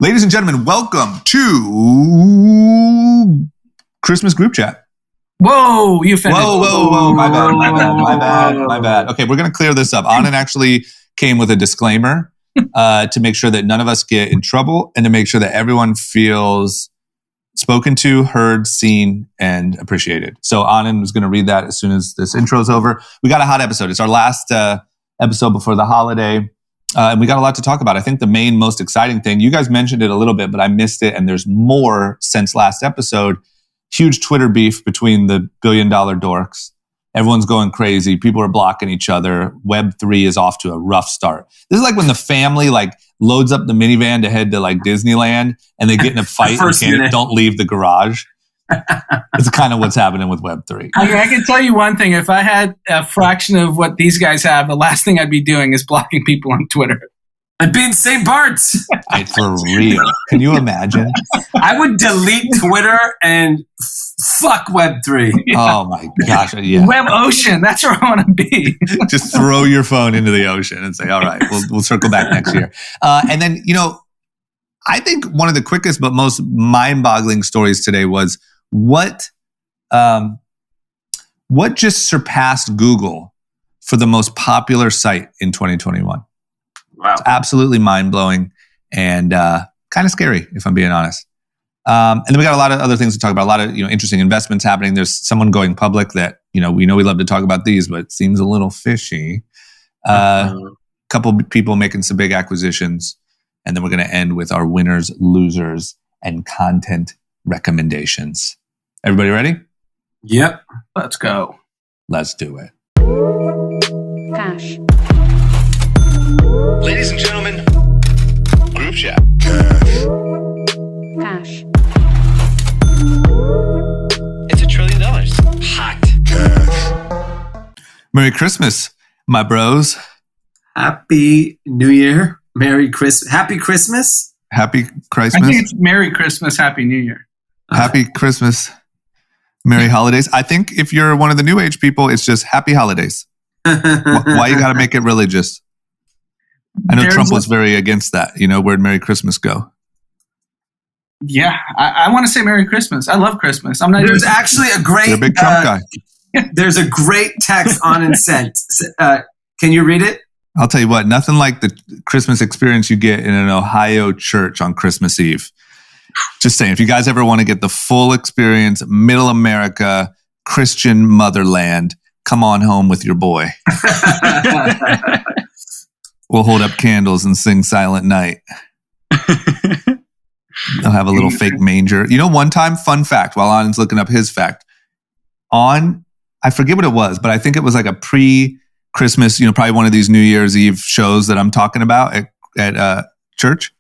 Ladies and gentlemen, welcome to Christmas group chat. Whoa, you offended. Whoa. My bad. Okay, we're going to clear this up. Anand actually came with a disclaimer to make sure that none of us get in trouble and to make sure that everyone feels spoken to, heard, seen, and appreciated. So Anand was going to read that as soon as this intro is over. We got a hot episode. It's our last episode before the holiday. And we got a lot to talk about. I think the main, most exciting thing, you guys mentioned it a little bit, but I missed it. And there's more since last episode. Huge Twitter beef between the billion-dollar dorks. Everyone's going crazy. People are blocking each other. Web3 is off to a rough start. This is like when the family loads up the minivan to head to Disneyland and they get in a fight and don't leave the garage. It's kind of what's happening with Web3. I can tell you one thing. If I had a fraction of what these guys have, the last thing I'd be doing is blocking people on Twitter. I'd be in St. Bart's. For real. Can you imagine? I would delete Twitter and fuck Web3. Oh my gosh. Yeah. Web Ocean. That's where I want to be. Just throw your phone into the ocean and say, all right, we'll circle back next year. And then, I think one of the quickest but most mind-boggling stories today was what just surpassed Google for the most popular site in 2021. Wow. It's absolutely mind-blowing and kind of scary, if I'm being honest. And then we got a lot of other things to talk about, a lot of interesting investments happening. There's someone going public that, we love to talk about these, but it seems a little fishy. Couple people making some big acquisitions. And then we're going to end with our winners, losers, and content recommendations. Everybody ready? Yep. Let's go. Let's do it. Cash. Ladies and gentlemen, group chat. Cash. It's $1 trillion. Hot. Merry Christmas, my bros. Happy New Year. Merry Christmas. Happy Christmas. Happy Christmas. I think it's Merry Christmas, Happy New Year. Happy Christmas. Merry holidays. I think if you're one of the new age people, it's just happy holidays. Why you got to make it religious? I know Trump was very against that. Where'd Merry Christmas go? Yeah, I want to say Merry Christmas. I love Christmas. There's actually a great... You're a big Trump guy. There's a great text on and sent. Can you read it? I'll tell you what, nothing like the Christmas experience you get in an Ohio church on Christmas Eve. Just saying, if you guys ever want to get the full experience, middle America, Christian motherland, come on home with your boy. We'll hold up candles and sing Silent Night. They'll have a little fake manger. One time, fun fact, while Anand's looking up his fact, I forget what it was, but I think it was like a pre-Christmas, probably one of these New Year's Eve shows that I'm talking about at church.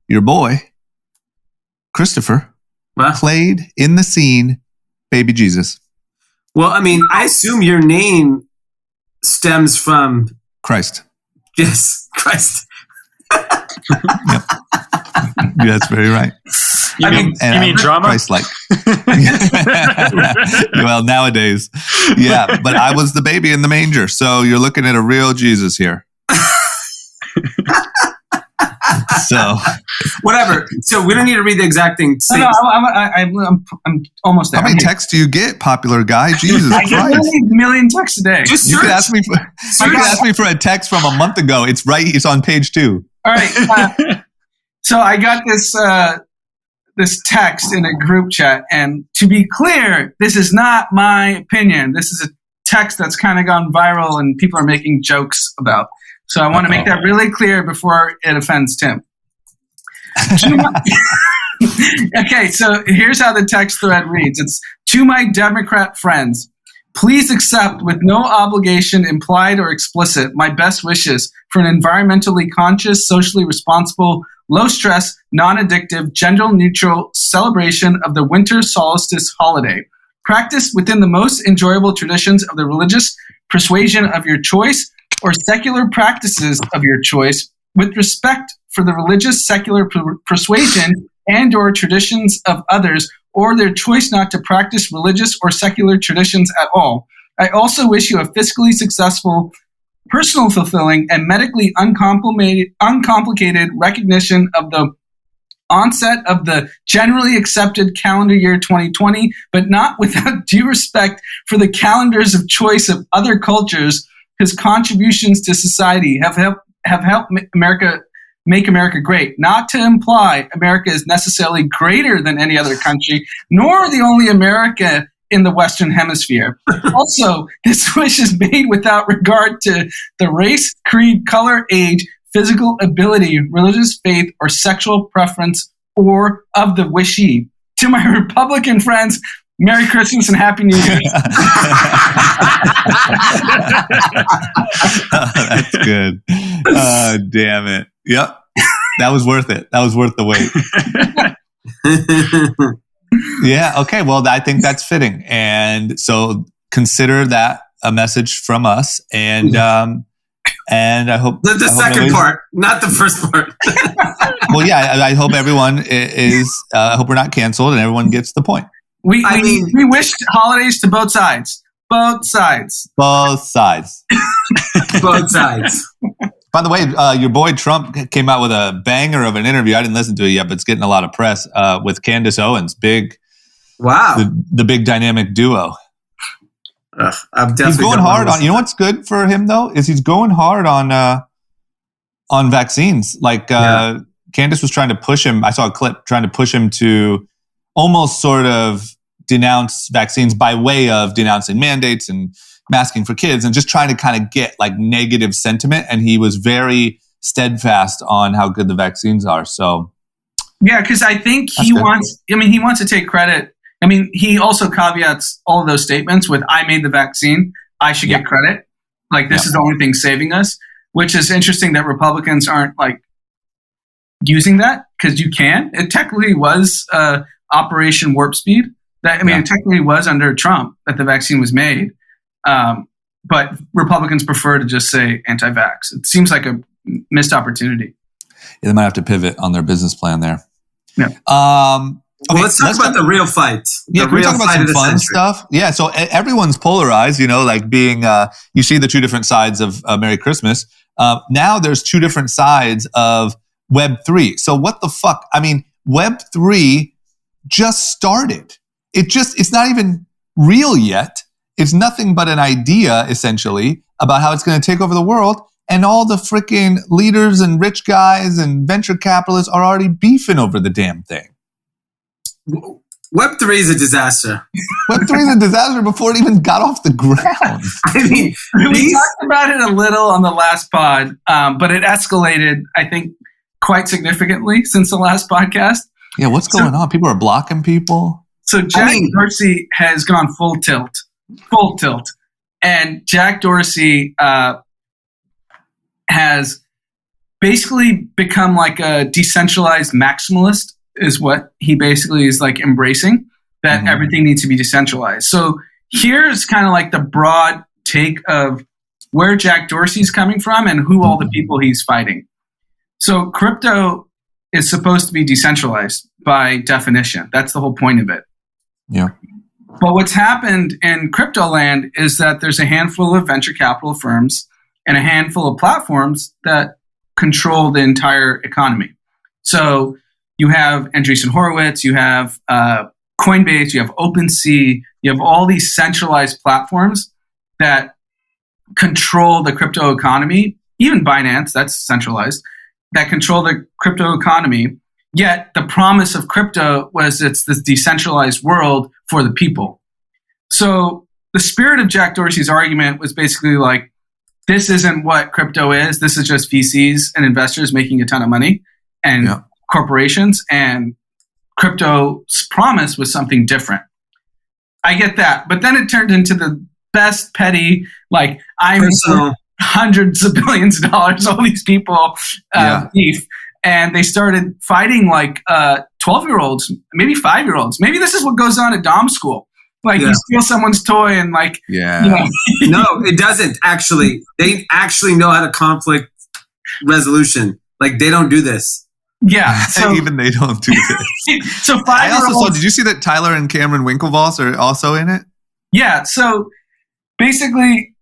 Your boy, Christopher, played in the scene Baby Jesus. Well, I assume your name stems from... Christ. Yes, Christ. Yep. That's very right. You mean drama? Christ-like. Well, nowadays, yeah. But I was the baby in the manger, so you're looking at a real Jesus here. So whatever. So we don't need to read the exact thing. No, I'm almost there. How many texts do you get, popular guy? Jesus Christ! I get a million texts a day. Just you could ask me for a text from a month ago. It's on page 2. All right. So I got this text in a group chat, and to be clear, this is not my opinion. This is a text that's kind of gone viral, and people are making jokes about. So I want to make that really clear before it offends Tim. Okay, so here's how the text thread reads. It's, to my Democrat friends, please accept with no obligation, implied or explicit, my best wishes for an environmentally conscious, socially responsible, low-stress, non-addictive, gender-neutral celebration of the winter solstice holiday. Practiced within the most enjoyable traditions of the religious persuasion of your choice or secular practices of your choice, with respect for the religious secular persuasion and or traditions of others, or their choice not to practice religious or secular traditions at all. I also wish you a fiscally successful, personal fulfilling, and medically uncomplicated recognition of the onset of the generally accepted calendar year 2020, but not without due respect for the calendars of choice of other cultures. His contributions to society have helped make America great. Not to imply America is necessarily greater than any other country, nor the only America in the Western Hemisphere. Also, this wish is made without regard to the race, creed, color, age, physical ability, religious faith, or sexual preference, or of the wishee. To my Republican friends, Merry Christmas and Happy New Year. Oh, that's good. Oh, damn it. Yep. That was worth it. That was worth the wait. Yeah. Okay. Well, I think that's fitting. And so consider that a message from us. And I hope the second part, not the first part. Well, yeah, I hope everyone is, I hope we're not canceled and everyone gets the point. We wish holidays to both sides. Both sides. Both sides. Both sides. By the way, your boy Trump came out with a banger of an interview. I didn't listen to it yet, but it's getting a lot of press with Candace Owens. Wow. The big dynamic duo. I'm definitely he's going hard on. You know what's good for him though is he's going hard on vaccines. Like Candace was trying to push him. I saw a clip trying to push him to almost sort of denounce vaccines by way of denouncing mandates and masking for kids and just trying to kind of get like negative sentiment. And he was very steadfast on how good the vaccines are. So yeah, because I think he wants to take credit. I mean, he also caveats all of those statements with, I made the vaccine, I should get credit. Like, this is the only thing saving us, which is interesting that Republicans aren't, like, using that, because you can. It technically was Operation Warp Speed. It technically was under Trump that the vaccine was made. But Republicans prefer to just say anti-vax. It seems like a missed opportunity. Yeah, they might have to pivot on their business plan there. Yeah. Okay, let's talk about the real fight. Yeah, can we talk about some fun stuff? Yeah, so everyone's polarized, like being, you see the two different sides of Merry Christmas. Now there's two different sides of Web3. So what the fuck? I mean, Web3 just started. It's not even real yet. It's nothing but an idea, essentially, about how it's going to take over the world. And all the freaking leaders and rich guys and venture capitalists are already beefing over the damn thing. Web3 is a disaster. Web3 is a disaster before it even got off the ground. I mean, we talked about it a little on the last pod, but it escalated, I think, quite significantly since the last podcast. Yeah, what's going on? People are blocking people. So Jack Dorsey has gone full tilt. And Jack Dorsey has basically become like a decentralized maximalist, is what he basically is like embracing, that everything needs to be decentralized. So here's kind of like the broad take of where Jack Dorsey's coming from and who all the people he's fighting. So crypto is supposed to be decentralized by definition. That's the whole point of it. Yeah. But what's happened in crypto land is that there's a handful of venture capital firms and a handful of platforms that control the entire economy. So you have Andreessen Horowitz, you have Coinbase, you have OpenSea, you have all these centralized platforms that control the crypto economy, even Binance, that's centralized, that control the crypto economy. Yet the promise of crypto was it's this decentralized world for the people. So the spirit of Jack Dorsey's argument was basically like, this isn't what crypto is. This is just VCs and investors making a ton of money and corporations, and crypto's promise was something different. I get that. But then it turned into the best petty, like, I'm hundreds of billions of dollars, all these people beef. And they started fighting like 12-year-olds, maybe 5-year-olds. Maybe this is what goes on at dom school. Like you steal someone's toy and like, No, it doesn't actually. They actually know how to conflict resolution. Like they don't do this. Yeah. So, even they don't do this. So 5-year-olds. I also saw, did you see that Tyler and Cameron Winklevoss are also in it? Yeah. So basically,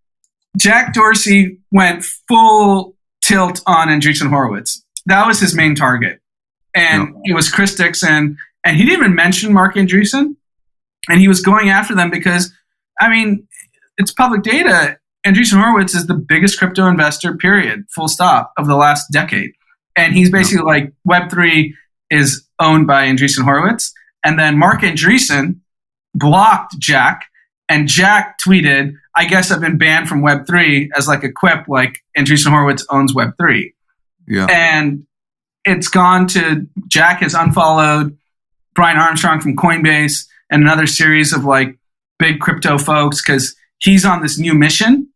Jack Dorsey went full tilt on Andreessen Horowitz. That was his main target. and it was Chris Dixon, and he didn't even mention Mark Andreessen, and he was going after them because, I mean, it's public data. Andreessen Horowitz is the biggest crypto investor, period, full stop, of the last decade. And he's basically like, Web3 is owned by Andreessen Horowitz. And then Mark Andreessen blocked Jack, and Jack tweeted, I guess I've been banned from Web3 as like a quip, like Andreessen Horowitz owns Web3. Yeah. And it's gone to, Jack has unfollowed Brian Armstrong from Coinbase and another series of like big crypto folks because he's on this new mission,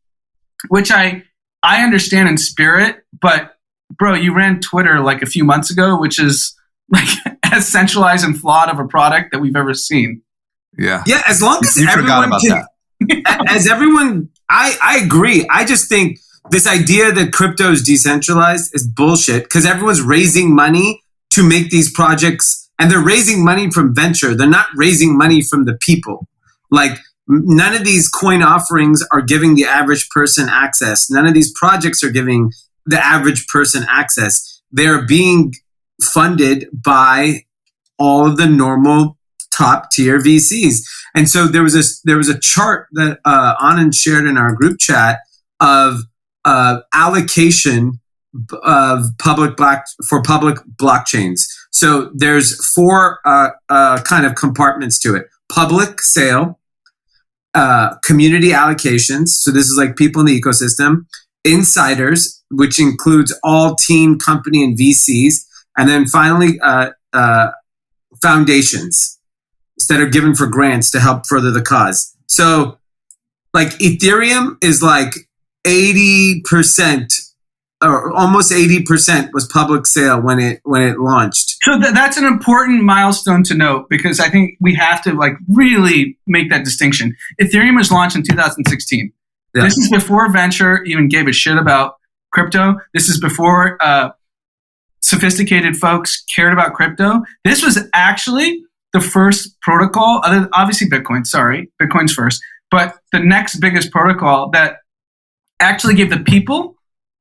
which I understand in spirit, but bro, you ran Twitter like a few months ago, which is like as centralized and flawed of a product that we've ever seen. Yeah. Yeah, as long as you forgot everyone about that. As everyone, I agree. I just think this idea that crypto is decentralized is bullshit because everyone's raising money to make these projects, and they're raising money from venture. They're not raising money from the people. Like, none of these coin offerings are giving the average person access. None of these projects are giving the average person access. They're being funded by all of the normal top tier VCs. And so there was a chart that Anand shared in our group chat of allocation of public blockchains. So there's 4 kind of compartments to it: public sale, community allocations. So this is like people in the ecosystem, insiders, which includes all team, company, and VCs, and then finally foundations that are given for grants to help further the cause. So like Ethereum is like 80% or almost 80% was public sale when it launched. So that's an important milestone to note because I think we have to like really make that distinction. Ethereum was launched in 2016. Yeah. This is before venture even gave a shit about crypto. This is before sophisticated folks cared about crypto. This was actually the first protocol, obviously Bitcoin, Bitcoin's first, but the next biggest protocol that actually gave the people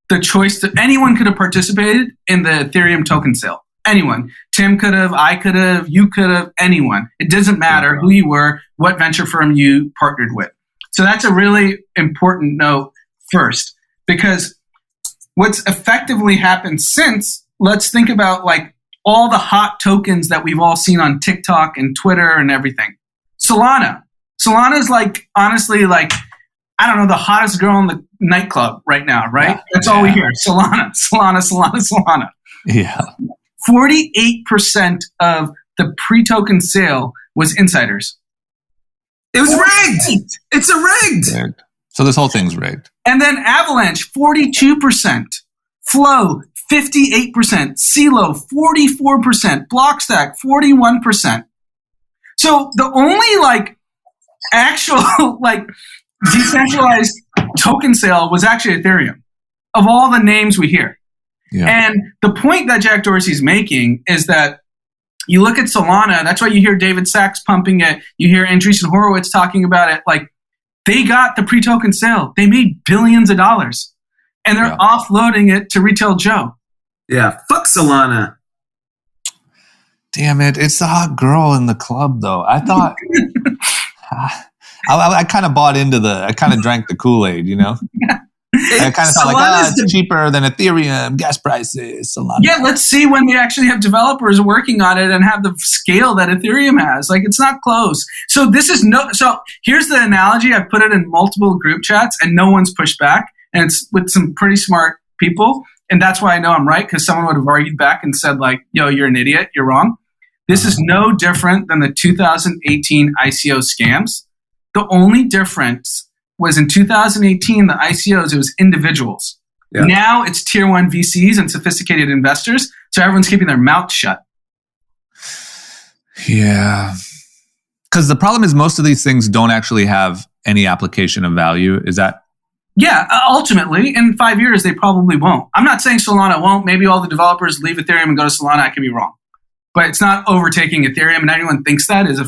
the choice to, anyone could have participated in the Ethereum token sale. Anyone. Tim could have, I could have, you could have, anyone. It doesn't matter who you were, what venture firm you partnered with. So that's a really important note first, because what's effectively happened since, let's think about like all the hot tokens that we've all seen on TikTok and Twitter and everything. Solana is like, honestly, like, I don't know, the hottest girl in the nightclub right now, right? Yeah. That's all we hear. Solana. Yeah. 48% of the pre-token sale was insiders. It was rigged. It's rigged. So this whole thing's rigged. And then Avalanche, 42%. Flow, 58%. CeeLo, 44%. Blockstack, 41%. So the only like actual like decentralized token sale was actually Ethereum of all the names we hear. Yeah. And the point that Jack Dorsey's making is that you look at Solana, that's why you hear David Sachs pumping it. You hear Andreessen Horowitz talking about it. Like, they got the pre-token sale. They made billions of dollars. And they're offloading it to retail Joe. Yeah, fuck Solana. Damn it. It's the hot girl in the club, though. I thought... I kind of bought into I kind of drank the Kool-Aid, you know? I kind of thought like, it's cheaper than Ethereum, gas prices, Solana. Yeah, let's see when they actually have developers working on it and have the scale that Ethereum has. Like, it's not close. So here's the analogy. I've put it in multiple group chats and no one's pushed back. And it's with some pretty smart people. And that's why I know I'm right, because someone would have argued back and said like, yo, you're an idiot. You're wrong. This is no different than the 2018 ICO scams. The only difference was in 2018, the ICOs, it was individuals. Yeah. Now it's tier 1 VCs and sophisticated investors. So everyone's keeping their mouth shut. Yeah. Because the problem is most of these things don't actually have any application of value. Is that? Yeah, ultimately, in 5 years, they probably won't. I'm not saying Solana won't. Maybe all the developers leave Ethereum and go to Solana. I could be wrong. But it's not overtaking Ethereum, and anyone thinks that is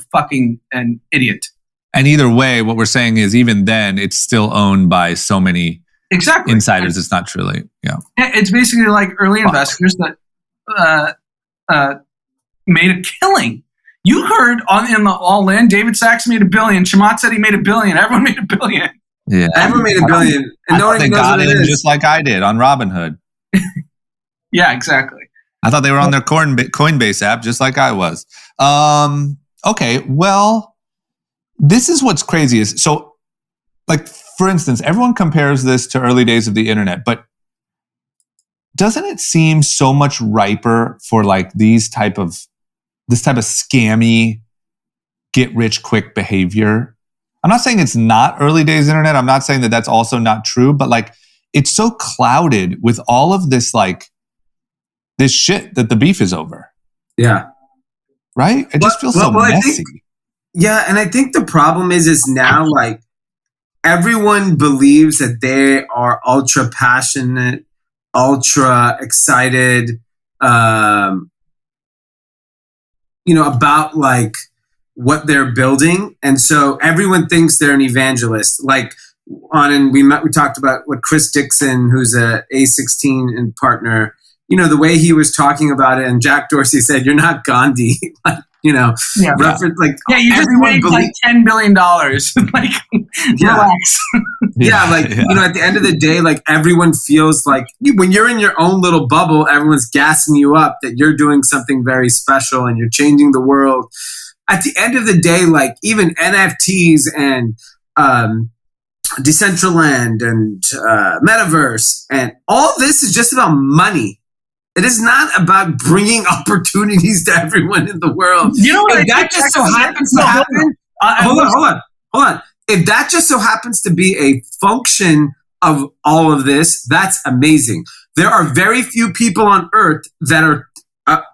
an idiot. And either way, what we're saying is even then, it's still owned by so many insiders. It's not truly, It's basically like early investors that made a killing. You heard in the All In, David Sachs made $1 billion. Shamat said he made $1 billion. Everyone made $1 billion. Yeah, everyone made $1 billion, and no one even knows what it is. Just like I did on Robinhood. Yeah, exactly. I thought they were on their Coinbase app, just like I was. Okay, well, this is what's crazy is so, like, for instance, everyone compares this to early days of the internet, but doesn't it seem so much riper for like this type of scammy, get rich quick behavior? I'm not saying it's not early days internet. I'm not saying that that's also not true, but like it's so clouded with all of this, like this shit that the beef is over. Yeah. Right? It just feels so messy. And I think the problem is now like everyone believes that they are ultra passionate, ultra excited, about like what they're building. And so everyone thinks they're an evangelist. Like we talked about what Chris Dixon, who's a A16 and partner, the way he was talking about it, and Jack Dorsey said, "You're not Gandhi." Reference, like, you just made like $10 billion. Like, relax. At the end of the day, like everyone feels like when you're in your own little bubble, everyone's gassing you up that you're doing something very special and you're changing the world. At the end of the day, like even NFTs and Decentraland and Metaverse and all this is just about money. It is not about bringing opportunities to everyone in the world. You know what? If that just so happens to happen. Hold on. If that just so happens to be a function of all of this, that's amazing. There are very few people on earth that are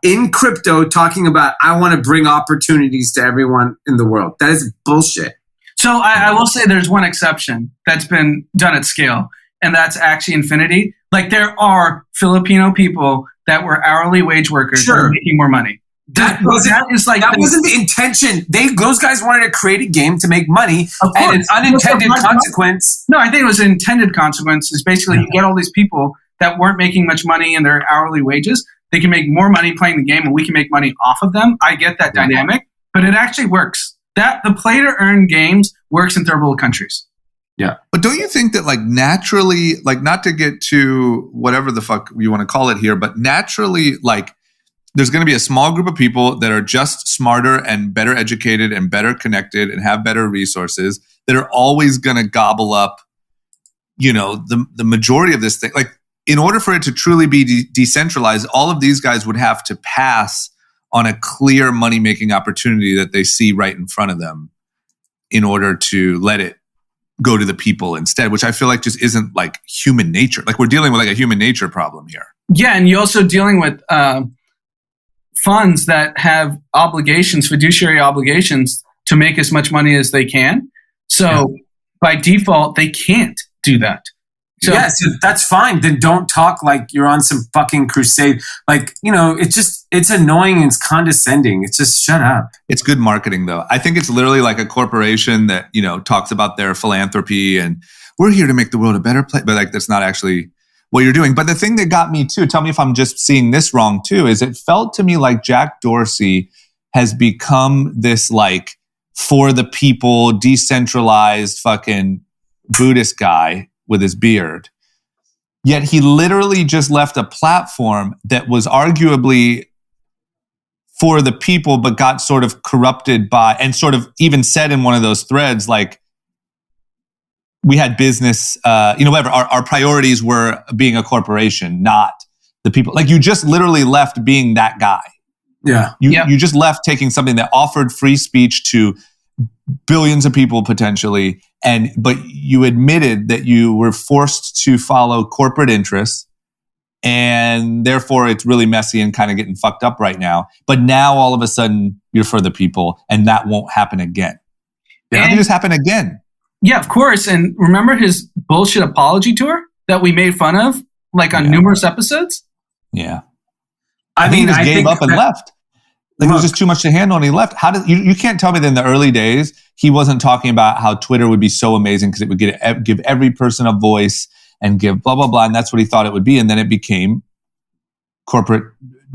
in crypto talking about, I want to bring opportunities to everyone in the world. That is bullshit. So I will say there's one exception that's been done at scale, and that's Axie Infinity. Like there are Filipino people that were hourly wage workers that are making more money. That wasn't the intention. Those guys wanted to create a game to make money, and an unintended consequence. No, I think it was an intended consequence. Is basically you get all these people that weren't making much money in their hourly wages. They can make more money playing the game, and we can make money off of them. I get that dynamic, but it actually works. That the play to earn games works in third world countries. Yeah. But don't you think that like naturally, like not to get to whatever the fuck you want to call it here, but naturally like there's going to be a small group of people that are just smarter and better educated and better connected and have better resources that are always going to gobble up, the majority of this thing. Like in order for it to truly be decentralized, all of these guys would have to pass on a clear money-making opportunity that they see right in front of them in order to let it go to the people instead, which I feel like just isn't like human nature. Like we're dealing with like a human nature problem here. Yeah, and you're also dealing with funds that have obligations, fiduciary obligations to make as much money as they can. So by default, they can't do that. So, that's fine. Then don't talk like you're on some fucking crusade. Like, it's annoying and it's condescending. It's just shut up. It's good marketing though. I think it's literally like a corporation that, talks about their philanthropy and we're here to make the world a better place. But like, that's not actually what you're doing. But the thing that got me too, tell me if I'm just seeing this wrong too, is it felt to me like Jack Dorsey has become this like for the people, decentralized fucking Buddhist guy with his beard. Yet he literally just left a platform that was arguably for the people, but got sort of corrupted by, and sort of even said in one of those threads, like, we had business, whatever, our priorities were being a corporation, not the people. Like you just literally left being that guy. Yeah. You just left taking something that offered free speech to billions of people potentially, but you admitted that you were forced to follow corporate interests, and therefore it's really messy and kind of getting fucked up right now. But now all of a sudden you're for the people, and that won't happen again. How can this happen again? Yeah, of course. And remember his bullshit apology tour that we made fun of, like on numerous episodes? Yeah. I mean, he just gave up and left. Like it was just too much to handle, and he left. How did you can't tell me that in the early days he wasn't talking about how Twitter would be so amazing because it would give every person a voice and give blah blah blah, and that's what he thought it would be, and then it became corporate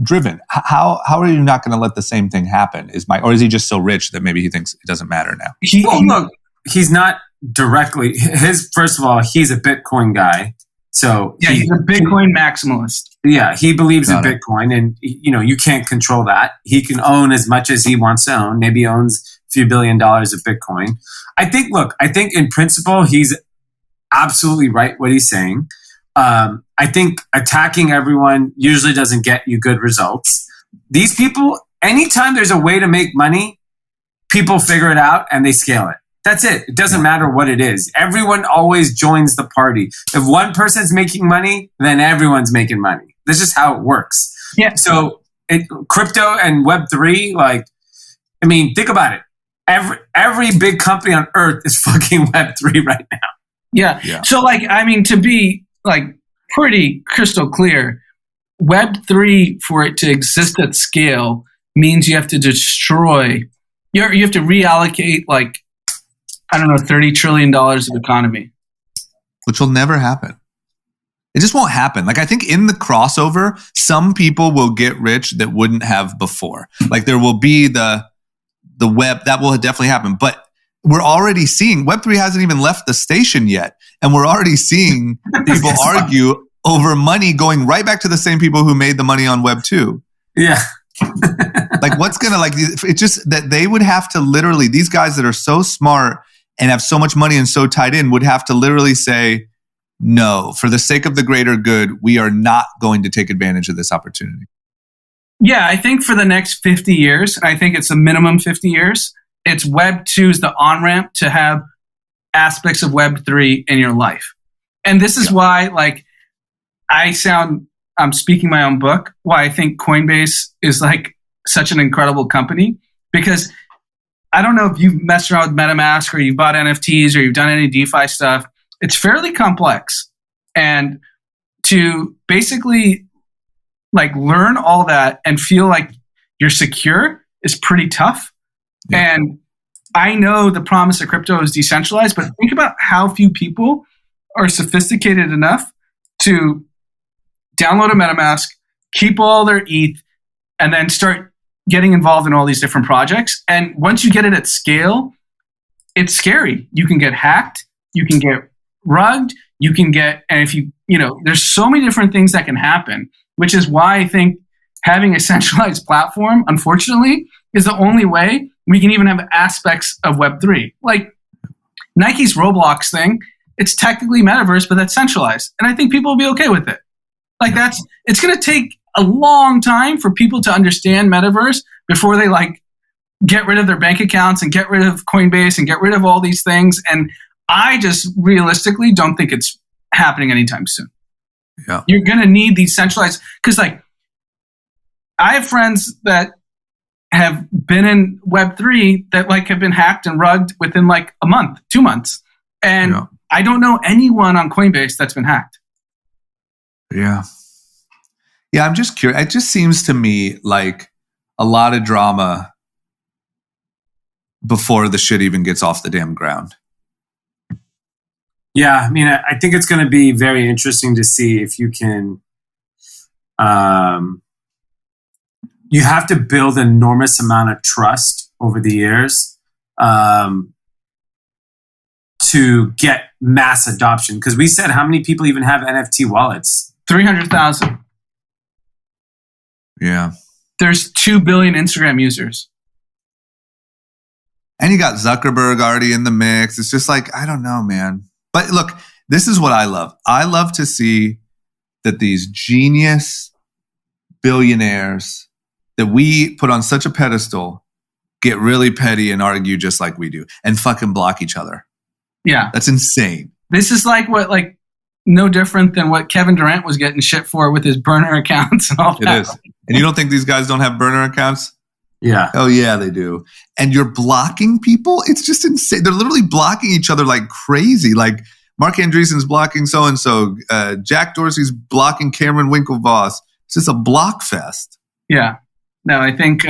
driven. How are you not going to let the same thing happen? Or is he just so rich that maybe he thinks it doesn't matter now? Look, he's not directly first of all, he's a Bitcoin guy. So he's a Bitcoin maximalist. Yeah, he believes in Bitcoin, and you can't control that. He can own as much as he wants to own. Maybe he owns a few $1 billion of Bitcoin. I think in principle he's absolutely right what he's saying. I think attacking everyone usually doesn't get you good results. These people, anytime there's a way to make money, people figure it out and they scale it. That's it. It doesn't matter what it is. Everyone always joins the party. If one person's making money, then everyone's making money. That's just how it works. Yeah. So crypto and Web3, think about it. Every big company on earth is fucking Web3 right now. Yeah. So to be pretty crystal clear, Web3 for it to exist at scale means you have to destroy, you have to reallocate $30 trillion of economy. Which will never happen. It just won't happen. I think in the crossover, some people will get rich that wouldn't have before. There will be the web, that will definitely happen. But we're already seeing, Web3 hasn't even left the station yet. And we're already seeing people argue over money going right back to the same people who made the money on Web 2. Yeah. What's going to, it's just that they would have to literally, these guys that are so smart and have so much money and so tied in would have to literally say, no, for the sake of the greater good, we are not going to take advantage of this opportunity. Yeah, I think for the next 50 years, I think it's a minimum 50 years, it's Web 2 is the on-ramp to have aspects of Web 3 in your life. And this is why, I'm speaking my own book, why I think Coinbase is such an incredible company, because I don't know if you've messed around with MetaMask or you've bought NFTs or you've done any DeFi stuff. It's fairly complex. And to basically learn all that and feel like you're secure is pretty tough. Yeah. And I know the promise of crypto is decentralized, but think about how few people are sophisticated enough to download a MetaMask, keep all their ETH, and then start getting involved in all these different projects. And once you get it at scale, it's scary. You can get hacked, you can get rugged, and if there's so many different things that can happen, which is why I think having a centralized platform, unfortunately, is the only way we can even have aspects of Web3. Nike's Roblox thing, it's technically metaverse, but that's centralized. And I think people will be okay with it. It's going to take a long time for people to understand metaverse before they get rid of their bank accounts and get rid of Coinbase and get rid of all these things. And I just realistically don't think it's happening anytime soon. Yeah. You're going to need these centralized, because I have friends that have been in Web3 that have been hacked and rugged within a month, 2 months. And I don't know anyone on Coinbase that's been hacked. Yeah. Yeah, I'm just curious. It just seems to me like a lot of drama before the shit even gets off the damn ground. Yeah, I think it's going to be very interesting to see if you can. You have to build an enormous amount of trust over the years to get mass adoption. Because we said, how many people even have NFT wallets? 300,000. Yeah. There's 2 billion Instagram users. And you got Zuckerberg already in the mix. It's just I don't know, man. But look, this is what I love. I love to see that these genius billionaires that we put on such a pedestal get really petty and argue just like we do and fucking block each other. Yeah. That's insane. This is no different than what Kevin Durant was getting shit for with his burner accounts and all that. It is. And you don't think these guys don't have burner accounts? Yeah. Oh, yeah, they do. And you're blocking people? It's just insane. They're literally blocking each other like crazy. Mark Andreessen's blocking so-and-so. Jack Dorsey's blocking Cameron Winklevoss. It's just a block fest. Yeah. No, I think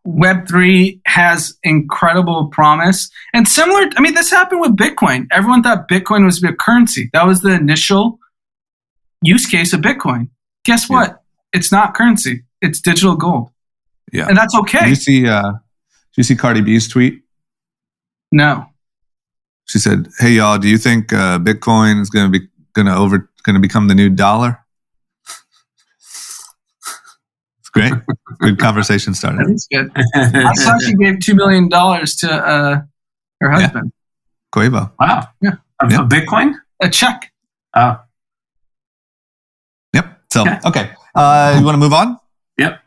Web3 has incredible promise. And similar, this happened with Bitcoin. Everyone thought Bitcoin was a currency. That was the initial use case of Bitcoin. Guess what? it's not currency. It's digital gold. Yeah. And that's okay. Did you see Cardi B's tweet? No. She said, "Hey y'all, do you think Bitcoin is going to become the new dollar?" It's great. Good conversation started. That's good. I saw she gave $2 million to her husband. Yeah. Quavo. Wow. Yeah. A Bitcoin? A check. Oh. Yep. So, okay. You want to move on? Yep.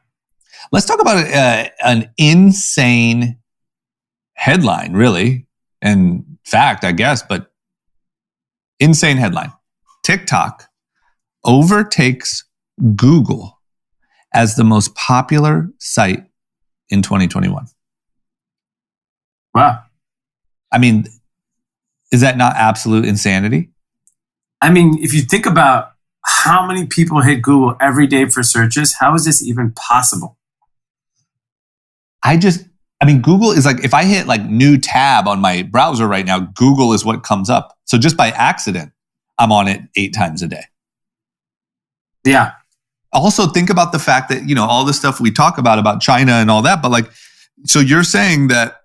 Let's talk about an insane headline, really. And fact, I guess, but insane headline. TikTok overtakes Google as the most popular site in 2021. Wow. I mean, is that not absolute insanity? I mean, if you think about how many people hit Google every day for searches, how is this even possible? Google is like, if I hit like new tab on my browser right now, Google is what comes up. So just by accident, I'm on it 8 times a day. Yeah. Also think about the fact that, all the stuff we talk about China and all that, but like, so you're saying that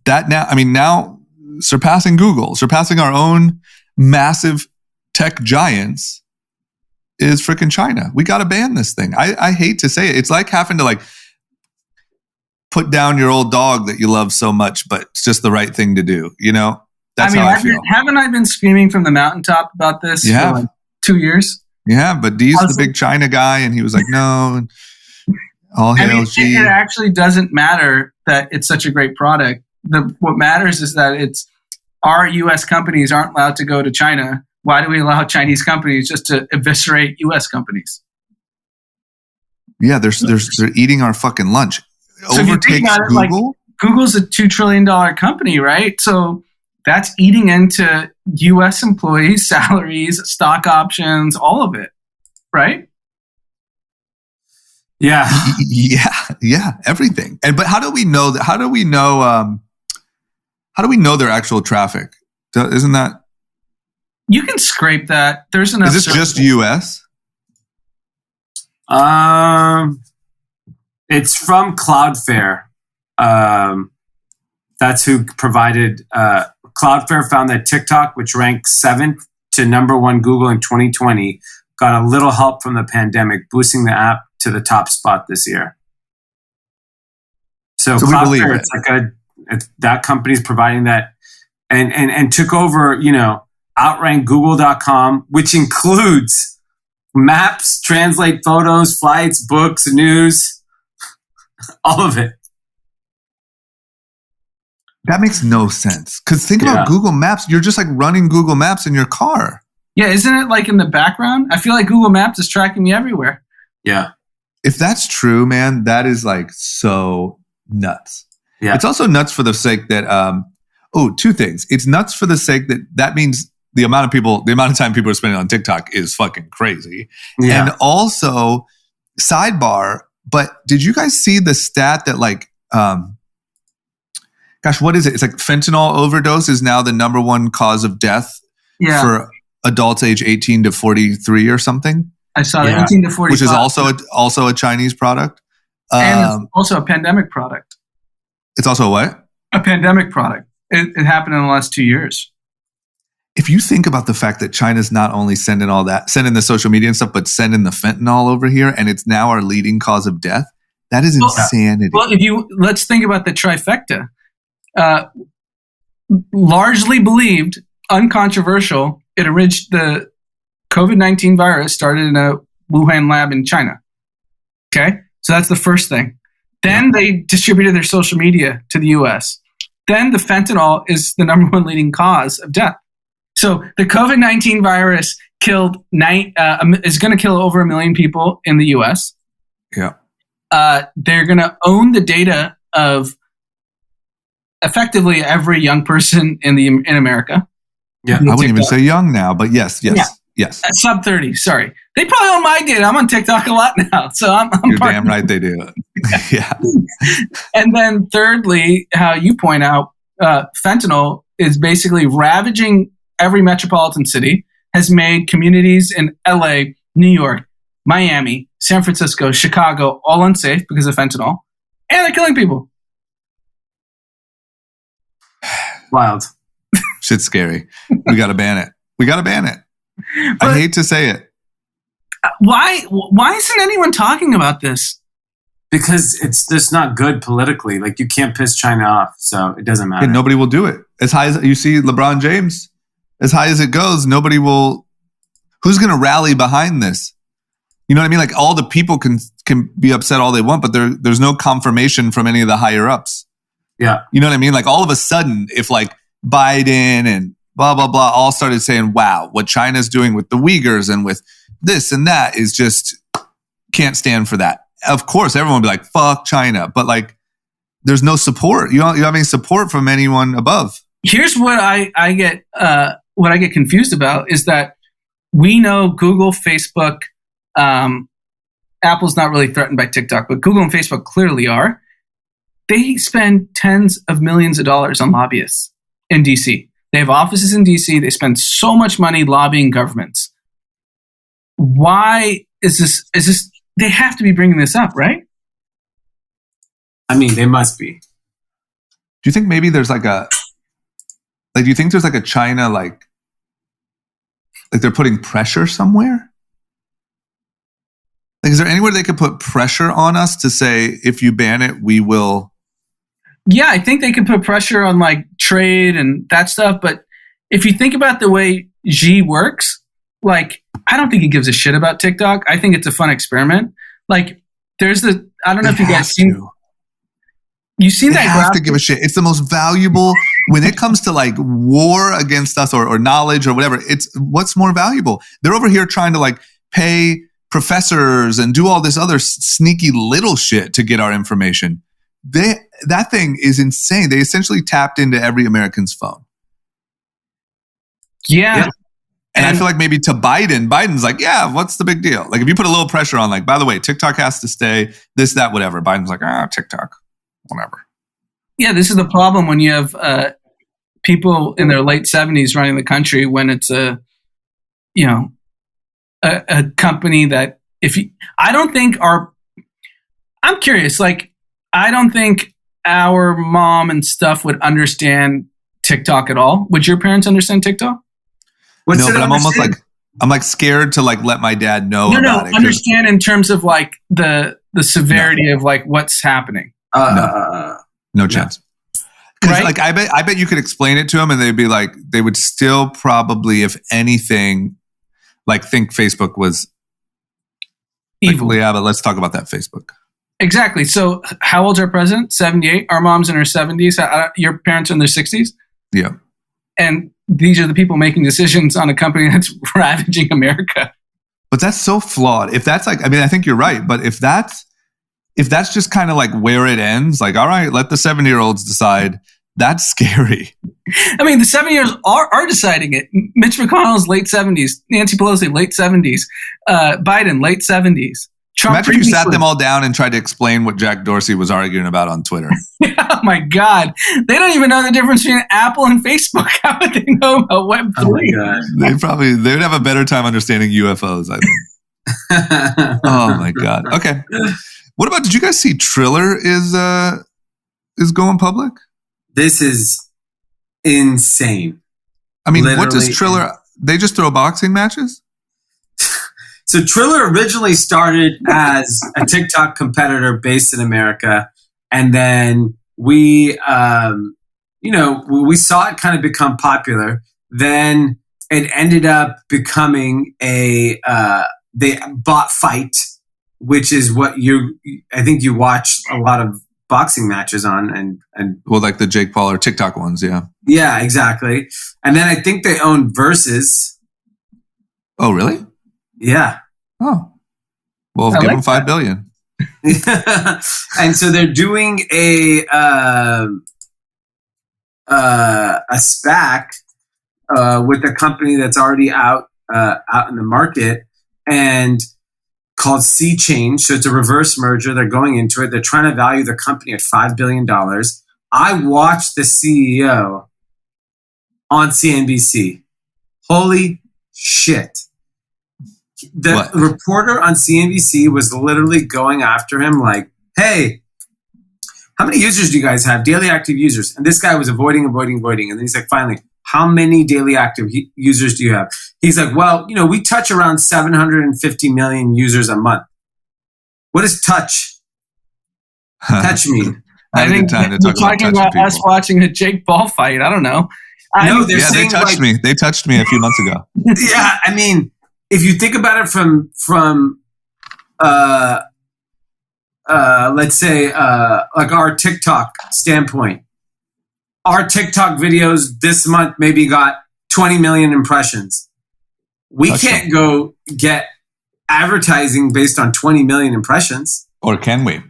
now surpassing Google, surpassing our own massive tech giants is freaking China. We got to ban this thing. I hate to say it. It's like having to like put down your old dog that you love so much, but it's just the right thing to do. That's how I feel. Haven't I been screaming from the mountaintop about this for like 2 years? Yeah, but Dee's the big China guy, and he was like, no, all hail G. It actually doesn't matter that it's such a great product. What matters is that our U.S. companies aren't allowed to go to China. Why do we allow Chinese companies just to eviscerate U.S. companies? Yeah, they're eating our fucking lunch. So Overtakes Google? Like, Google's a $2 trillion company, right? So that's eating into U.S. employees' salaries, stock options, all of it, right? Yeah. Yeah, everything. But how do we know that? How do we know their actual traffic? Isn't that? You can scrape that. There's enough. Is this just U.S.? It's from Cloudflare. That's who provided. Cloudflare found that TikTok, which ranked 7th to number 1 Google in 2020, got a little help from the pandemic, boosting the app to the top spot this year. So Cloudflare, it's like that company's providing that, and took over. Outranked Google.com, which includes maps, translate photos, flights, books, news, all of it. That makes no sense. Because think about Google Maps. You're just like running Google Maps in your car. Yeah, isn't it like in the background? I feel like Google Maps is tracking me everywhere. Yeah. If that's true, man, that is like so nuts. Yeah. It's also nuts for the sake that, 2 things. It's nuts for the sake that means the amount of time people are spending on TikTok is fucking crazy. Yeah. And also, sidebar, but did you guys see the stat that like, what is it? It's like fentanyl overdose is now the number 1 cause of death for adults age 18 to 43 or something. I saw that 18 to 45. Which is also a Chinese product. And it's also a pandemic product. It's also what? A pandemic product. It happened in the last 2 years. If you think about the fact that China's not only sending the social media and stuff, but sending the fentanyl over here, and it's now our leading cause of death, that is insanity. Well, let's think about the trifecta. Largely believed, uncontroversial, the COVID-19 virus started in a Wuhan lab in China. Okay? So that's the first thing. Then they distributed their social media to the US. Then the fentanyl is the number 1 leading cause of death. So the COVID-19 virus is going to kill over 1 million people in the US. Yeah. They're going to own the data of effectively every young person in America. Yeah, I wouldn't even say young now, but yes. Sub 30, sorry. They probably own my data. I'm on TikTok a lot now, so I'm You're damn right they do. Yeah. And then thirdly, how you point out, fentanyl is basically ravaging every metropolitan city, has made communities in LA, New York, Miami, San Francisco, Chicago, all unsafe because of fentanyl, and they're killing people. Wild. Shit's scary. We got to ban it. But I hate to say it. Why isn't anyone talking about this? Because it's just not good politically. Like, you can't piss China off, so it doesn't matter. And nobody will do it. As high as you see LeBron James, as high as it goes, nobody will. Who's going to rally behind this? You know what I mean? Like, all the people can be upset all they want, but there's no confirmation from any of the higher ups. Yeah. You know what I mean? Like, all of a sudden, if like Biden and blah, blah, blah all started saying, wow, what China's doing with the Uyghurs and with this and that is just can't stand for that. Of course, everyone would be like, fuck China. But like, there's no support. You don't have any support from anyone above. Here's what I get confused about is that we know Google, Facebook, Apple's not really threatened by TikTok, but Google and Facebook clearly are. They spend tens of millions of dollars on lobbyists in DC. They have offices in DC. They spend so much money lobbying governments. Why is this? They have to be bringing this up, right? I mean, they must be. Do you think maybe there's like do you think there's like a China, like they're putting pressure somewhere? Like, is there anywhere they could put pressure on us to say, if you ban it, we will? Yeah, I think they could put pressure on like trade and that stuff. But if you think about the way Xi works, like, I don't think he gives a shit about TikTok. I think it's a fun experiment. Like, there's I don't know if you guys seen. You've seen that graphic? Have to give a shit. It's the most valuable when it comes to like war against us or knowledge or whatever. It's what's more valuable. They're over here trying to like pay professors and do all this other sneaky little shit to get our information. That thing is insane. They essentially tapped into every American's phone. Yeah. And I feel like maybe to Biden's like, yeah, what's the big deal? Like, if you put a little pressure on, like, by the way, TikTok has to stay, this, that, whatever. Biden's like, TikTok, whatever. Yeah, this is the problem when you have people in their late 70s running the country when it's a company that I'm curious, like, I don't think our mom and stuff would understand TikTok at all. Would your parents understand TikTok? But I'm almost like, I'm like scared to like let my dad know about it. Understand in terms of like the severity of like what's happening. No chance. Right? Like, I bet you could explain it to them and they'd be like, they would still probably, if anything, like think Facebook was evil. Like, yeah, but let's talk about that Facebook. Exactly. So how old's our president? 78. Our mom's in her 70s. Your parents are in their 60s? Yeah. And these are the people making decisions on a company that's ravaging America. But that's so flawed. If that's like, I mean, I think you're right. But if that's just kind of like where it ends, like, all right, let the 70-year-olds decide, that's scary. I mean, the 70-year-olds are deciding it. Mitch McConnell's late 70s, Nancy Pelosi, late 70s, Biden, late 70s. Trump. Imagine if you sat them all down and tried to explain what Jack Dorsey was arguing about on Twitter. Oh my God. They don't even know the difference between Apple and Facebook. How would they know about Web3? Oh my God. They would have a better time understanding UFOs, I think. Oh my God. Okay. What about, did you guys see Triller is going public? This is insane. I mean, Literally, what does Triller, they just throw boxing matches? So Triller originally started as a TikTok competitor based in America. And then we saw it kind of become popular. Then it ended up becoming they bought Fight, which is what I think you watch a lot of boxing matches on and well, like the Jake Paul or TikTok ones. Yeah. Yeah, exactly. And then I think they own Versus. Oh, really? Yeah. Oh. Well, give them $5 billion. And so they're doing a SPAC with a company that's already out in the market and called Sea Change. So it's a reverse merger. They're going into it. They're trying to value the company at $5 billion. I watched the CEO on CNBC. Holy shit. the reporter on CNBC was literally going after him like, hey, how many users do you guys have? Daily active users. And this guy was avoiding. And then he's like, finally, how many daily active users do you have? He's like, well, we touch around 750 million users a month. What does touch mean? I think you're talking about us watching a Jake Paul fight. I don't know. They touched me. They touched me a few months ago. Yeah, I mean, if you think about it from let's say like our TikTok standpoint, our TikTok videos this month maybe got 20 million impressions. We can't go get advertising based on 20 million impressions. Or can we?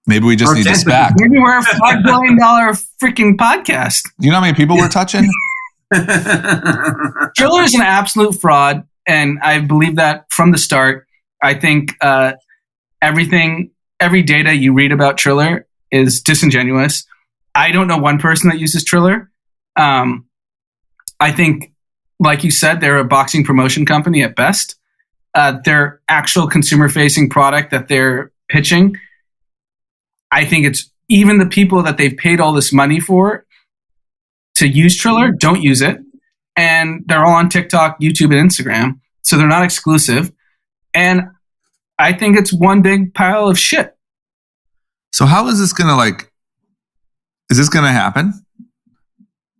Maybe we just need to SPAC. Maybe we're a $5 billion freaking podcast. You know how many people we're touching? Triller is an absolute fraud, and I believe that from the start. I think every data you read about Triller is disingenuous. I don't know one person that uses Triller. I think, like you said, they're a boxing promotion company at best. Their actual consumer-facing product that they're pitching, I think it's even the people that they've paid all this money for to use Triller don't use it. And they're all on TikTok, YouTube, and Instagram. So they're not exclusive. And I think it's one big pile of shit. So how is this going to is this going to happen?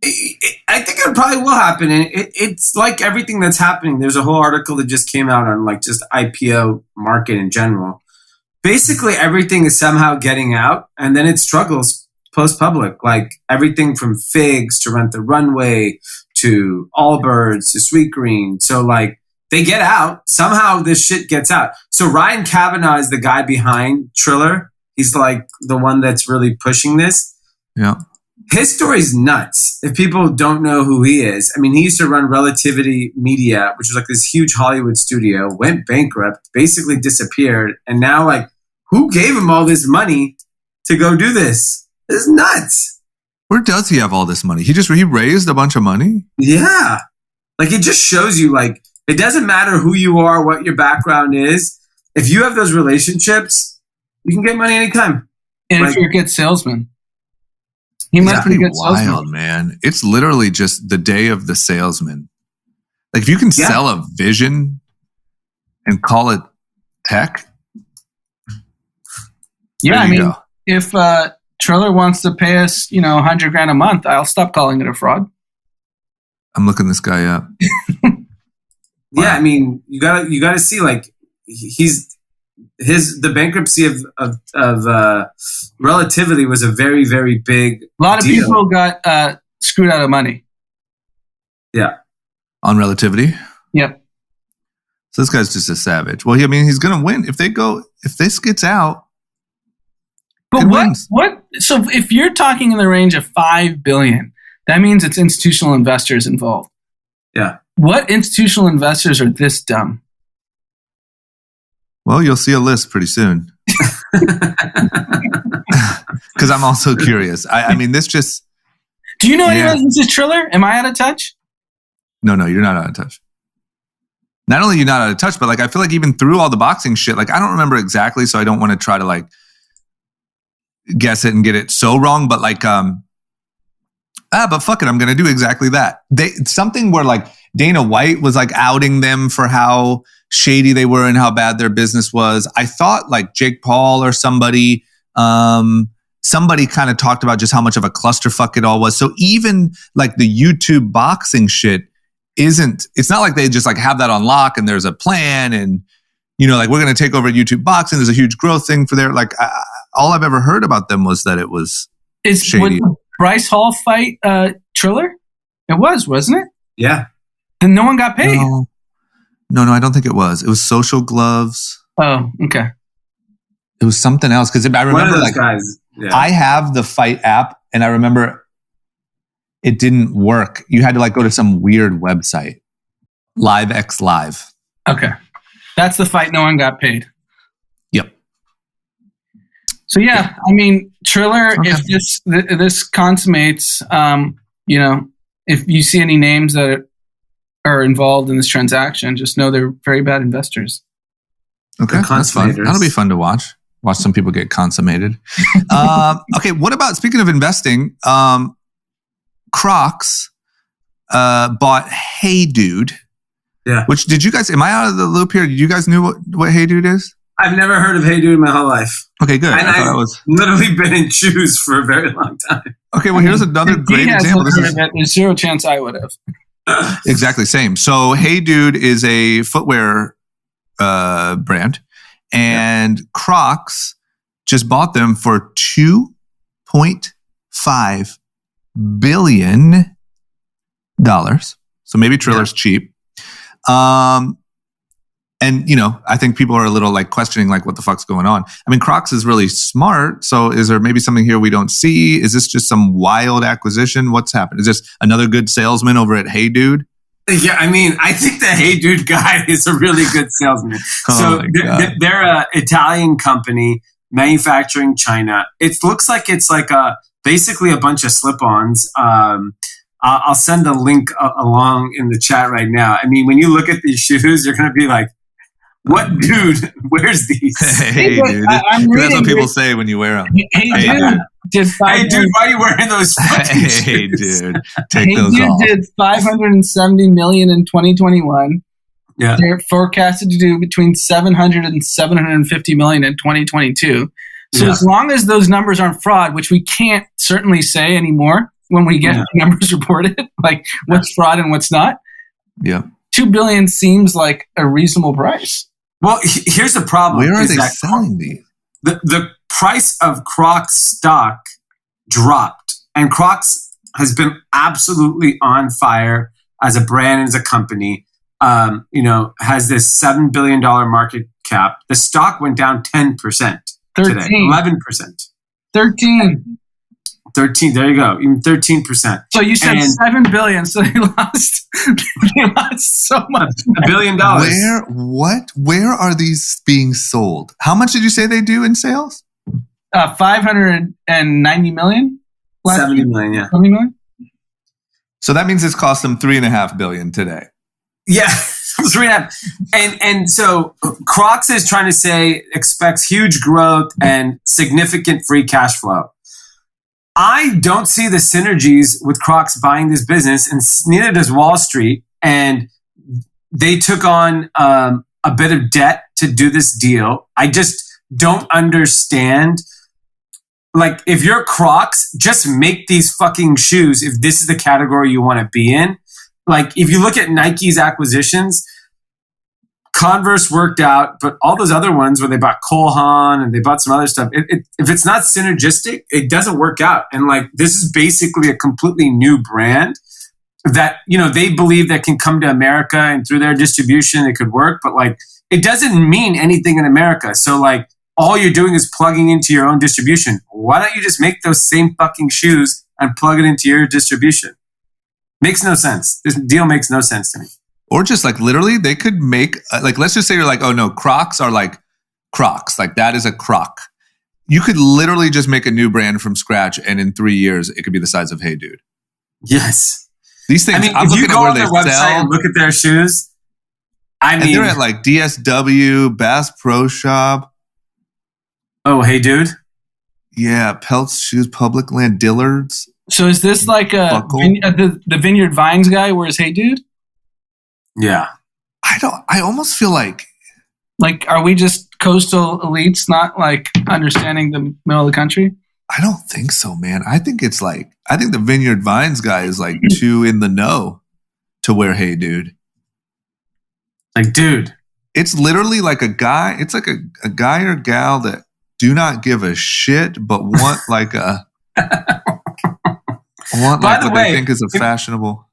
I think it probably will happen. And it's like everything that's happening. There's a whole article that just came out on like just IPO market in general. Basically, everything is somehow getting out, and then it struggles post-public. Like everything from Figs to Rent the Runway to Allbirds to Sweetgreen. So like they get out. Somehow this shit gets out. So Ryan Kavanaugh is the guy behind Triller. He's like the one that's really pushing this. Yeah. His story's nuts. If people don't know who he is, I mean, he used to run Relativity Media, which was like this huge Hollywood studio, went bankrupt, basically disappeared. And now like, who gave him all this money to go do this? This is nuts. Where does he have all this money? He raised a bunch of money? Yeah. Like it just shows you like, it doesn't matter who you are, what your background is. If you have those relationships, you can get money anytime. And if you're a good salesman. He must be a good salesman. Wild, man. It's literally just the day of the salesman. Like if you can sell a vision and call it tech. Yeah, I mean, if Triller wants to pay us, $100,000 a month, I'll stop calling it a fraud. I'm looking this guy up. Yeah, I mean, you gotta see like the bankruptcy of Relativity was a very, very big A lot of deal. people got screwed out of money. Yeah. On Relativity? Yep. So this guy's just a savage. Well, I mean, he's going to win. If this gets out. But what? So if you're talking in the range of $5 billion, that means it's institutional investors involved. Yeah. What institutional investors are this dumb? Well, you'll see a list pretty soon. Because I'm also curious. I mean, this just... Do you know anyone who uses Triller? Am I out of touch? No, you're not out of touch. Not only are you not out of touch, but like I feel like even through all the boxing shit, like I don't remember exactly, so I don't want to try to like guess it and get it so wrong. But like, but fuck it, I'm gonna do exactly that. Something where like Dana White was like outing them for how shady they were and how bad their business was. I thought like Jake Paul or somebody kind of talked about just how much of a clusterfuck it all was. So even like the YouTube boxing shit it's not like they just like have that on lock and there's a plan and, like we're going to take over YouTube boxing. There's a huge growth thing for there. Like all I've ever heard about them was that it was shady. Was the Bryce Hall fight Triller? It was, wasn't it? Yeah. Then no one got paid. No, I don't think it was. It was Social Gloves. Oh, okay. It was something else because I remember like guys. Yeah. I have the Fight app and I remember it didn't work. You had to like go to some weird website. LiveX Live. Okay. That's the fight no one got paid. Yep. So yeah. I mean, Triller, if this consummates, if you see any names that are involved in this transaction, just know they're very bad investors. Okay, that's fun. That'll be fun to watch. Watch some people get consummated. Okay, what about, speaking of investing, Crocs bought Hey Dude. Yeah. Which, did you guys, am I out of the loop here? Did you guys know what Hey Dude is? I've never heard of Hey Dude in my whole life. Okay, good. And I've literally been in shoes for a very long time. Okay, well, here's another great example. There's zero chance I would have. Exactly, same. So Hey Dude is a footwear brand, and Crocs just bought them for $2.5 billion. So maybe Triller's cheap. And, I think people are a little like questioning like what the fuck's going on. I mean, Crocs is really smart. So is there maybe something here we don't see? Is this just some wild acquisition? What's happened? Is this another good salesman over at Hey Dude? Yeah, I mean, I think the Hey Dude guy is a really good salesman. So they're an Italian company manufacturing China. It looks like it's like basically a bunch of slip-ons. I'll send a link along in the chat right now. I mean, when you look at these shoes, you're going to be like, what dude wears these? Hey, dude. That's what people say when you wear them. Hey, dude, why are you wearing those fucking shoes? Hey, dude. Take those off. Hey, dude did $570 million in 2021. Yeah. They're forecasted to do between $700 and $750 million in 2022. So as long as those numbers aren't fraud, which we can't certainly say anymore when we get numbers reported, like what's fraud and what's not. Yeah. $2 billion seems like a reasonable price. Well, here's the problem. Where are they selling these? The price of Crocs stock dropped, and Crocs has been absolutely on fire as a brand and as a company. Has this $7 billion market cap. The stock went down 10% today, 11%. 13. There you go. Even 13%. So you said $7 billion. So they lost so much. $1 billion. Where are these being sold? How much did you say they do in sales? 590 million. 70 million. Yeah. 70 million. So that means it's cost them $3.5 billion today. Yeah. 3.5. And so Crocs is trying to say expects huge growth and significant free cash flow. I don't see the synergies with Crocs buying this business, and neither does Wall Street. And they took on a bit of debt to do this deal. I just don't understand. Like, if you're Crocs, just make these fucking shoes if this is the category you want to be in. Like, if you look at Nike's acquisitions, Converse worked out, but all those other ones where they bought Cole Haan and they bought some other stuff, if it's not synergistic, it doesn't work out. And like, this is basically a completely new brand that, they believe that can come to America, and through their distribution, it could work. But like, it doesn't mean anything in America. So like, all you're doing is plugging into your own distribution. Why don't you just make those same fucking shoes and plug it into your distribution? Makes no sense. This deal makes no sense to me. Or just like literally they could make, like, let's just say you're like, oh no, Crocs are like Crocs. Like that is a Croc. You could literally just make a new brand from scratch, and in 3 years, it could be the size of Hey Dude. Yes. These things, I'm if you go on their website and look at their shoes, and they're at like DSW, Bass Pro Shop. Oh, Hey Dude? Yeah, Pelt's Shoes, Public Land, Dillard's. So is this like the Vineyard Vines guy wears Hey Dude? Yeah. I almost feel like are we just coastal elites not like understanding the middle of the country? I don't think so, man. I think the Vineyard Vines guy is like too in the know to wear Hey Dude. Like, dude. It's literally like a guy, it's like a guy or gal that do not give a shit, but want like a what they think is a fashionable.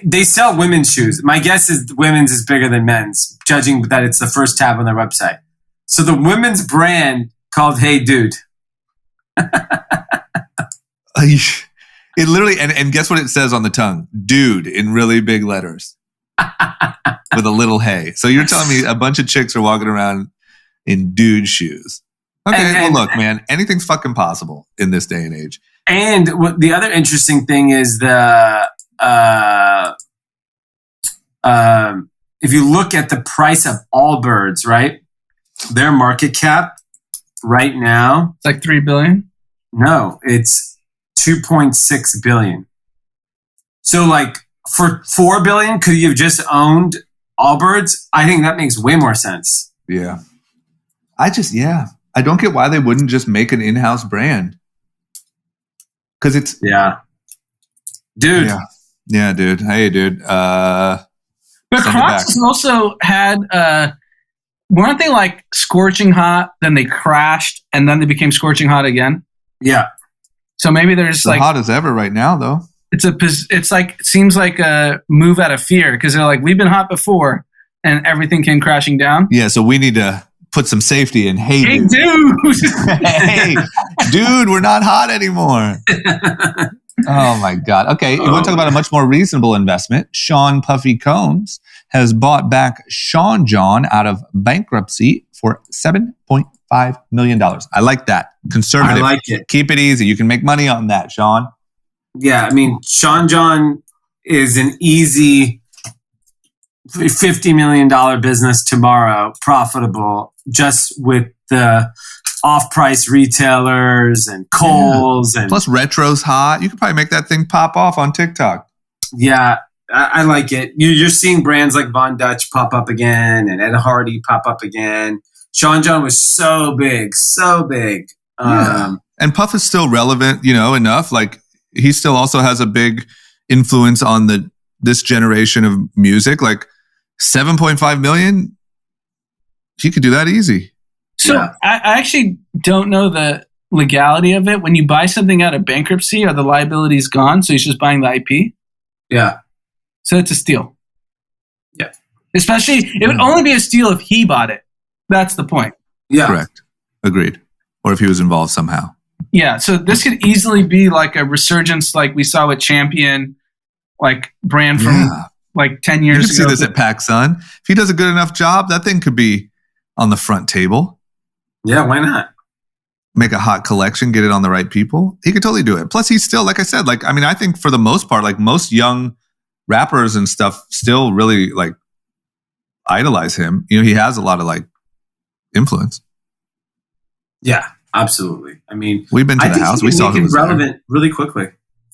They sell women's shoes. My guess is women's is bigger than men's, judging that it's the first tab on their website. So the women's brand called Hey Dude. It literally, and guess what it says on the tongue? Dude, in really big letters. With a little hey. So you're telling me a bunch of chicks are walking around in dude shoes. Okay, well look, man, anything's fucking possible in this day and age. And what the other interesting thing is if you look at the price of Allbirds, right? their market cap right now, It's like $3 billion. no, it's 2.6 billion. So like for 4 billion, could you have just owned Allbirds? I think that makes way more sense. Yeah. I don't get why they wouldn't just make an in-house brand. Because it's... Yeah. Dude. Yeah, dude. Hey, dude. But Crocs has also had, weren't they like scorching hot, then they crashed, and then they became scorching hot again? Yeah. So maybe there's like... hot as ever right now, though. It's like, it seems like a move out of fear, because they're like, we've been hot before, and everything came crashing down. Yeah, so we need to put some safety in. Hey, dude. Hey, dude, we're not hot anymore. Oh my God. Okay, you want to talk about a much more reasonable investment? Sean Puffy Combs has bought back Sean John out of bankruptcy for $7.5 million. I like that. Conservative. I like it. Keep it easy. You can make money on that, Sean. Yeah, I mean, Sean John is an easy $50 million business tomorrow, profitable, just with the off-price retailers and Kohl's. And plus retro's hot. You could probably make that thing pop off on TikTok. Yeah, I like it. You're seeing brands like Von Dutch pop up again and Ed Hardy pop up again. Sean John was so big. And Puff is still relevant, enough. Like, he still also has a big influence on this generation of music. Like 7.5 million, he could do that easy. So I actually don't know the legality of it. When you buy something out of bankruptcy, are the liabilities gone? So he's just buying the IP? Yeah. So it's a steal. Yeah. Especially, it would only be a steal if he bought it. That's the point. Yeah. Correct. Agreed. Or if he was involved somehow. Yeah, so this could easily be like a resurgence like we saw with Champion, like brand from like 10 years ago. You can see this at PacSun. If he does a good enough job, that thing could be on the front table. Yeah, why not? Make a hot collection, get it on the right people. He could totally do it. Plus, he's still, like I said, I think for the most part, like most young rappers and stuff still really like idolize him. He has a lot of like influence. Yeah. Absolutely. I mean, we've been to the house. We saw who was relevant there. really quickly.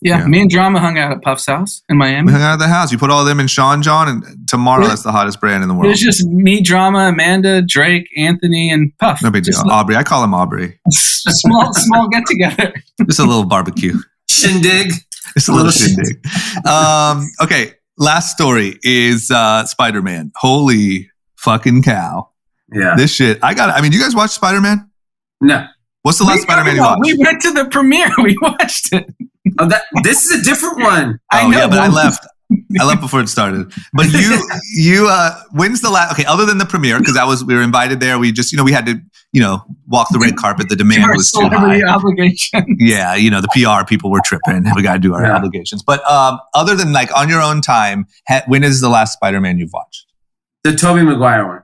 Yeah, me and Drama hung out at Puff's house in Miami. We hung out at the house. You put all of them in Sean John, and tomorrow that's the hottest brand in the world. It was just me, Drama, Amanda, Drake, Anthony, and Puff. No big deal. Aubrey. I call him Aubrey. A small get together. Just a little barbecue. Shindig. Just a little shindig. Okay, last story is Spider-Man. Holy fucking cow. Yeah. This shit. Do you guys watch Spider-Man? No. What's the last Spider-Man you watched? We went to the premiere. We watched it. Oh, this is a different one. I know, yeah, but I left. I left before it started. But you when's the last? Okay, other than the premiere, because we were invited there. We just, we had to, walk the red carpet. The demand was too high. Obligation. Yeah, the PR people were tripping. We got to do our obligations. But other than like on your own time, when is the last Spider-Man you've watched? The Tobey Maguire one.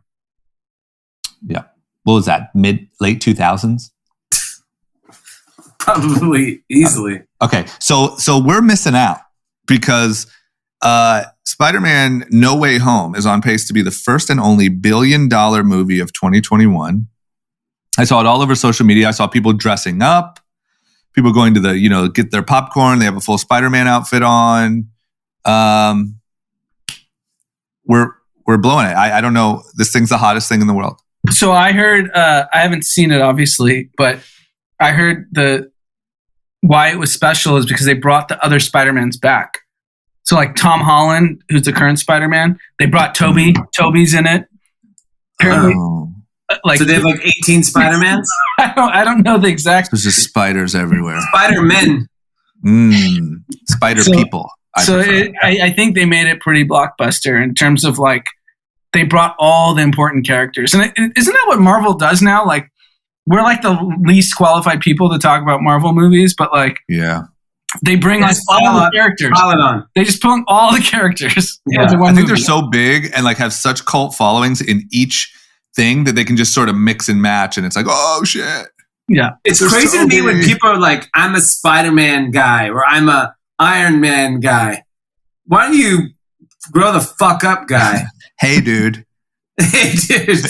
Yeah. What was that? Late 2000s? Probably easily. Okay, so we're missing out because Spider-Man No Way Home is on pace to be the first and only $1 billion movie of 2021. I saw it all over social media. I saw people dressing up, people going to get their popcorn. They have a full Spider-Man outfit on. We're blowing it. I don't know. This thing's the hottest thing in the world. So I heard, I haven't seen it obviously, but I heard why it was special is because they brought the other Spider-Mans back. So like Tom Holland, who's the current Spider-Man, they brought Toby. Toby's in it. Apparently, so they have like 18 Spider-Mans? I don't know the exact. There's just spiders everywhere. Spider-Men. Spider people. I think they made it pretty blockbuster in terms of like, they brought all the important characters. And isn't that what Marvel does now? Like, we're like the least qualified people to talk about Marvel movies, but like, they bring like all the characters. They just put all the characters. Yeah. I think they're so big and like have such cult followings in each thing that they can just sort of mix and match. And it's like, oh shit. Yeah. It's crazy to me when people are like, I'm a Spider-Man guy or I'm a Iron Man guy. Why don't you grow the fuck up, guy? Hey, dude. Hey, dude.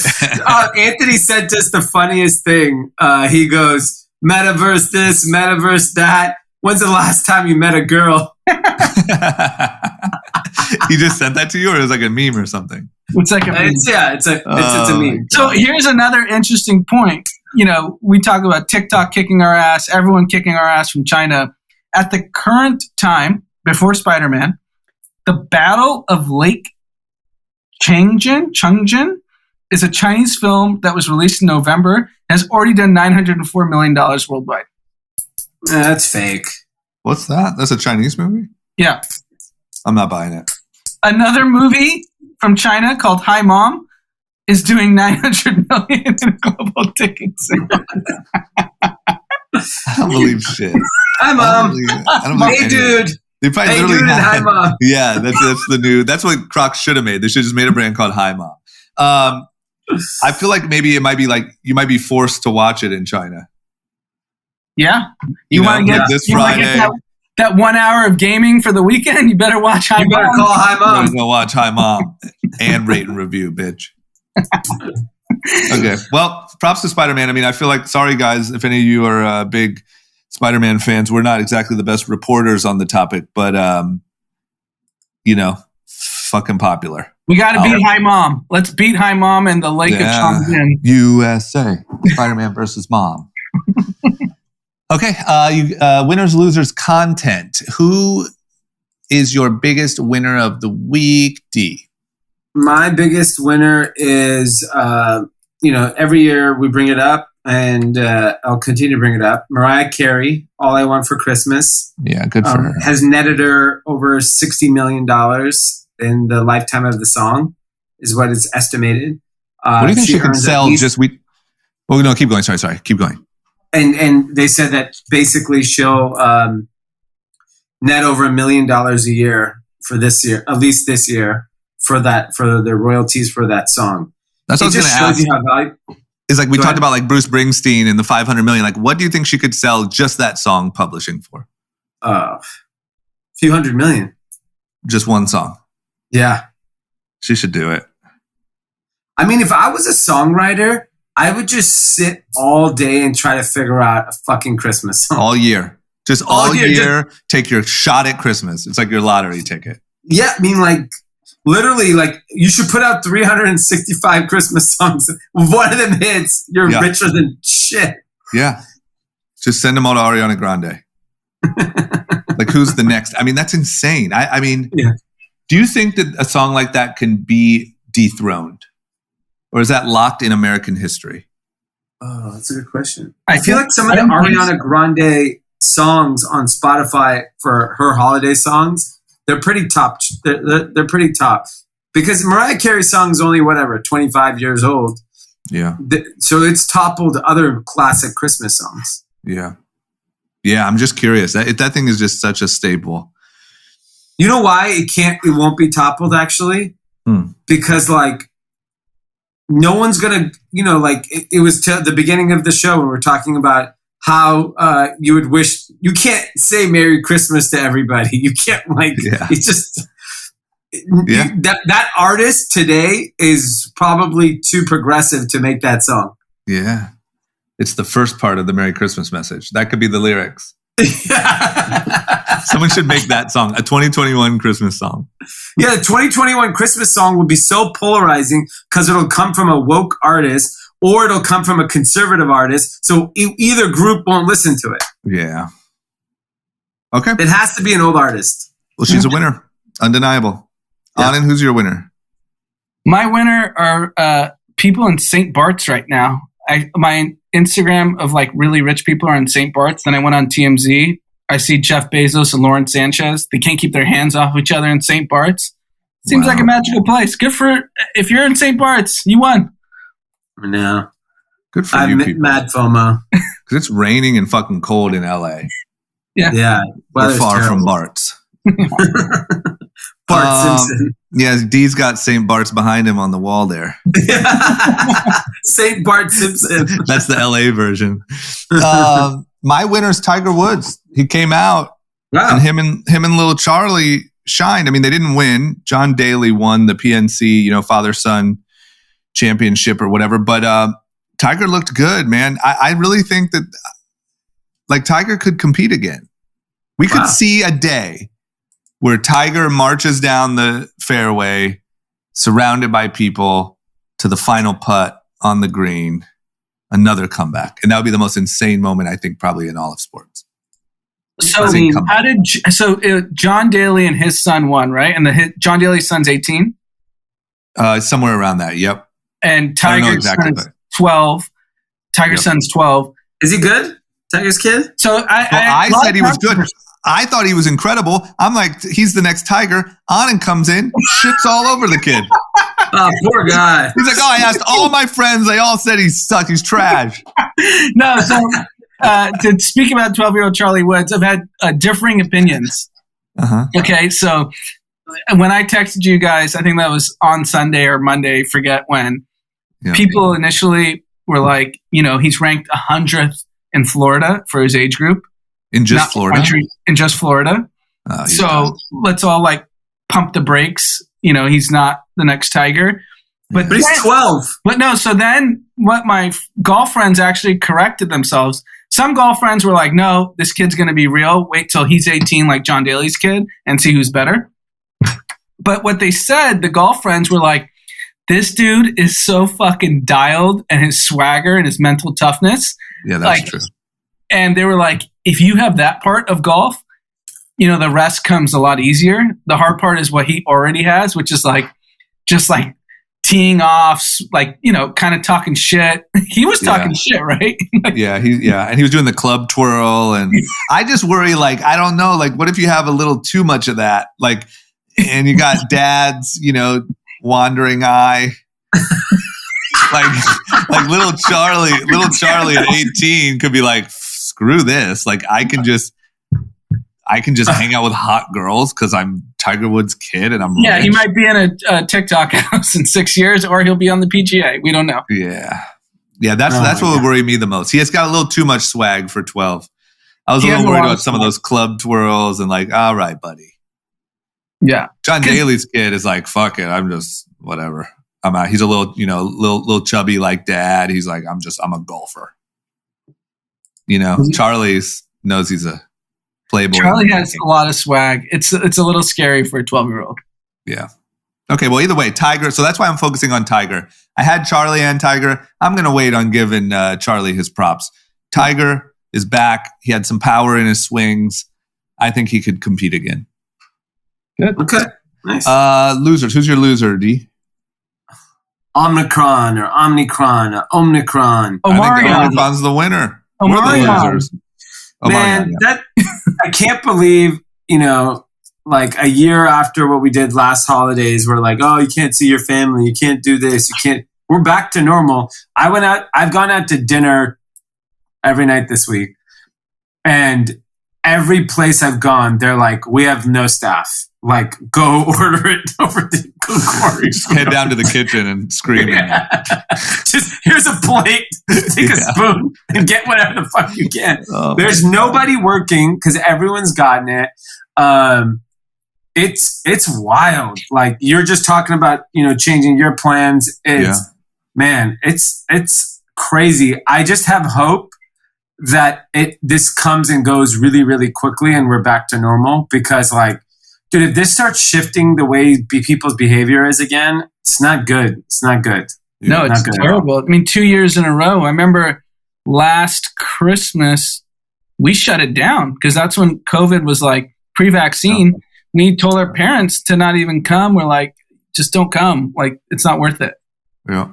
Anthony sent us the funniest thing. He goes, metaverse this, metaverse that. When's the last time you met a girl? He just sent that to you, or it was like a meme or something? It's like a meme. It's a meme. So here's another interesting point. You know, we talk about TikTok kicking our ass, everyone kicking our ass from China. At the current time, before Spider-Man, the Battle of Lake Changjin is a Chinese film that was released in November, has already done $904 million worldwide. That's fake. What's that? That's a Chinese movie? Yeah. I'm not buying it. Another movie from China called Hi Mom is doing $900 million in global ticket sales. I don't believe shit. Hi, Mom. I don't believe Hey, dude. They probably Hey, literally dude, and Hi, Mom. Yeah, that's the new. That's what Crocs should have made. They should have just made a brand called Hi Mom. I feel like maybe it might be like you might be forced to watch it in China. Yeah. You want to get this Friday. That 1 hour of gaming for the weekend? You better watch Hi Mom. You better call Hi Mom. Go watch Hi Mom and rate and review, bitch. Okay. Well, props to Spider-Man. I mean, I feel like, sorry guys, if any of you are big Spider-Man fans, we're not exactly the best reporters on the topic, but fucking popular. We got to beat Hi Mom. Let's beat Hi Mom in the Lake of Changjin. USA. Spider-Man versus Mom. Okay. Winners, losers, content. Who is your biggest winner of the week, D? My biggest winner is, every year we bring it up, and I'll continue to bring it up. Mariah Carey, All I Want for Christmas. Yeah, good for her. Has netted her over $60 million in the lifetime of the song, is what it's estimated. What do you think she could sell no, keep going. Sorry. Keep going. And they said that basically she'll net over $1 million a year for this year, at least this year, for the royalties for that song. That's what I was going to ask. You how valuable. It's like we talked about like Bruce Springsteen and the 500 million. Like, what do you think she could sell just that song publishing for? A few $100 million. Just one song. Yeah. She should do it. I mean, if I was a songwriter, I would just sit all day and try to figure out a fucking Christmas song. All year. Just all year, take your shot at Christmas. It's like your lottery ticket. Yeah, I mean, like, literally, like, you should put out 365 Christmas songs. One of them hits, you're richer than shit. Yeah. Just send them all to Ariana Grande. Like, who's the next? I mean, that's insane. I mean, do you think that a song like that can be dethroned? Or is that locked in American history? Oh, that's a good question. I feel like some of the Ariana Grande songs on Spotify for her holiday songs, they're pretty top. They're pretty top. Because Mariah Carey's song is only, 25 years old. Yeah. So it's toppled other classic Christmas songs. Yeah. Yeah, I'm just curious. That thing is just such a staple. You know why it won't be toppled, actually? Because, like, no one's going to, it was to the beginning of the show when we're talking about how you would wish, you can't say Merry Christmas to everybody. You can't, it's just, that artist today is probably too progressive to make that song. Yeah. It's the first part of the Merry Christmas message. That could be the lyrics. Someone should make that song, a 2021 Christmas song. Yeah, the 2021 Christmas song will be so polarizing because it'll come from a woke artist or it'll come from a conservative artist. So either group won't listen to it. Yeah. Okay. It has to be an old artist. Well, she's a winner. Undeniable. Yeah. Anand, who's your winner? My winner are people in St. Bart's right now. My Instagram of like really rich people are in St. Bart's. Then I went on TMZ. I see Jeff Bezos and Lauren Sanchez. They can't keep their hands off each other in St. Bart's. Seems like a magical place. Good for, if you're in St. Bart's, you won. No. Good for you people. Mad FOMO. Because it's raining and fucking cold in LA. Yeah. We're far from Bart's. Bart Simpson. Yeah, Dee's got St. Bart's behind him on the wall there. St. Bart Simpson. That's the LA version. My winner's Tiger Woods. He came out, and him and little Charlie shined. I mean, they didn't win. John Daly won the PNC, father-son championship or whatever. But Tiger looked good, man. I really think that like Tiger could compete again. We could see a day where Tiger marches down the fairway, surrounded by people, to the final putt on the green, another comeback. And that would be the most insane moment, I think, probably in all of sports. So John Daly and his son won, right? And John Daly's son's 18? Somewhere around that, yep. And Tiger's son's 12. Tiger's son's 12. Is he good? Tiger's kid? So I said he was good. I thought he was incredible. I'm like, he's the next Tiger. Anand comes in, shits all over the kid. Oh, poor guy. He's like, I asked all my friends. They all said he sucked. He's trash. No, so to speak about 12-year-old Charlie Woods, I've had differing opinions. Uh-huh. Okay, so when I texted you guys, I think that was on Sunday or Monday, forget when, people initially were like, he's ranked 100th in Florida for his age group. In just Florida? In just Florida. So let's all like pump the brakes. He's not the next Tiger. But he's 12. But no, so then what my golf friends actually corrected themselves. Some golf friends were like, no, this kid's going to be real. Wait till he's 18 like John Daly's kid and see who's better. But what they said, the golf friends were like, this dude is so fucking dialed, and his swagger and his mental toughness. Yeah, that's true. And they were like, if you have that part of golf, the rest comes a lot easier. The hard part is what he already has, which is like, just like teeing off, like, kind of talking shit. He was talking shit, right? And he was doing the club twirl. And I just worry, like, I don't know, like, what if you have a little too much of that? Like, and you got dad's, wandering eye. like little Charlie at 18 could be like, screw this. Like, I can just hang out with hot girls because I'm Tiger Woods' kid and I'm rich. He might be in a TikTok house in 6 years, or he'll be on the PGA. We don't know. That's what would worry me the most. He has got a little too much swag for 12. I was a little worried about some of those club twirls and like, all right, buddy. Yeah. John Daly's kid is like, fuck it, I'm just whatever. I'm out. He's a little, little chubby like dad. He's like, I'm a golfer. Charlie's knows he's a playboy. Charlie has a lot of swag. It's a little scary for a 12-year-old. Yeah. Okay. Well, either way, Tiger. So that's why I'm focusing on Tiger. I had Charlie and Tiger. I'm going to wait on giving Charlie his props. Tiger is back. He had some power in his swings. I think he could compete again. Good. Okay. Nice. Losers. Who's your loser, D? Omicron or Omicron or Omicron. I think Omicron's the winner. We're the losers. Man, I can't believe, like a year after what we did last holidays, we're like, oh, you can't see your family. You can't do this. We're back to normal. I've gone out to dinner every night this week, and every place I've gone, they're like, we have no staff. Like, go order it over the Corey. Just head down to the kitchen and scream. Yeah. Just here's a plate, take a spoon, and get whatever the fuck you can. Oh, There's nobody working because everyone's gotten it. It's wild. Like, you're just talking about, changing your plans. It's crazy. I just have hope that this comes and goes really, really quickly and we're back to normal, because like, dude, if this starts shifting the way people's behavior is again, it's not good. It's not good. No, it's terrible. I mean, 2 years in a row. I remember last Christmas, we shut it down because that's when COVID was like pre-vaccine. Oh. We told our parents to not even come. We're like, just don't come. Like, it's not worth it. Yeah.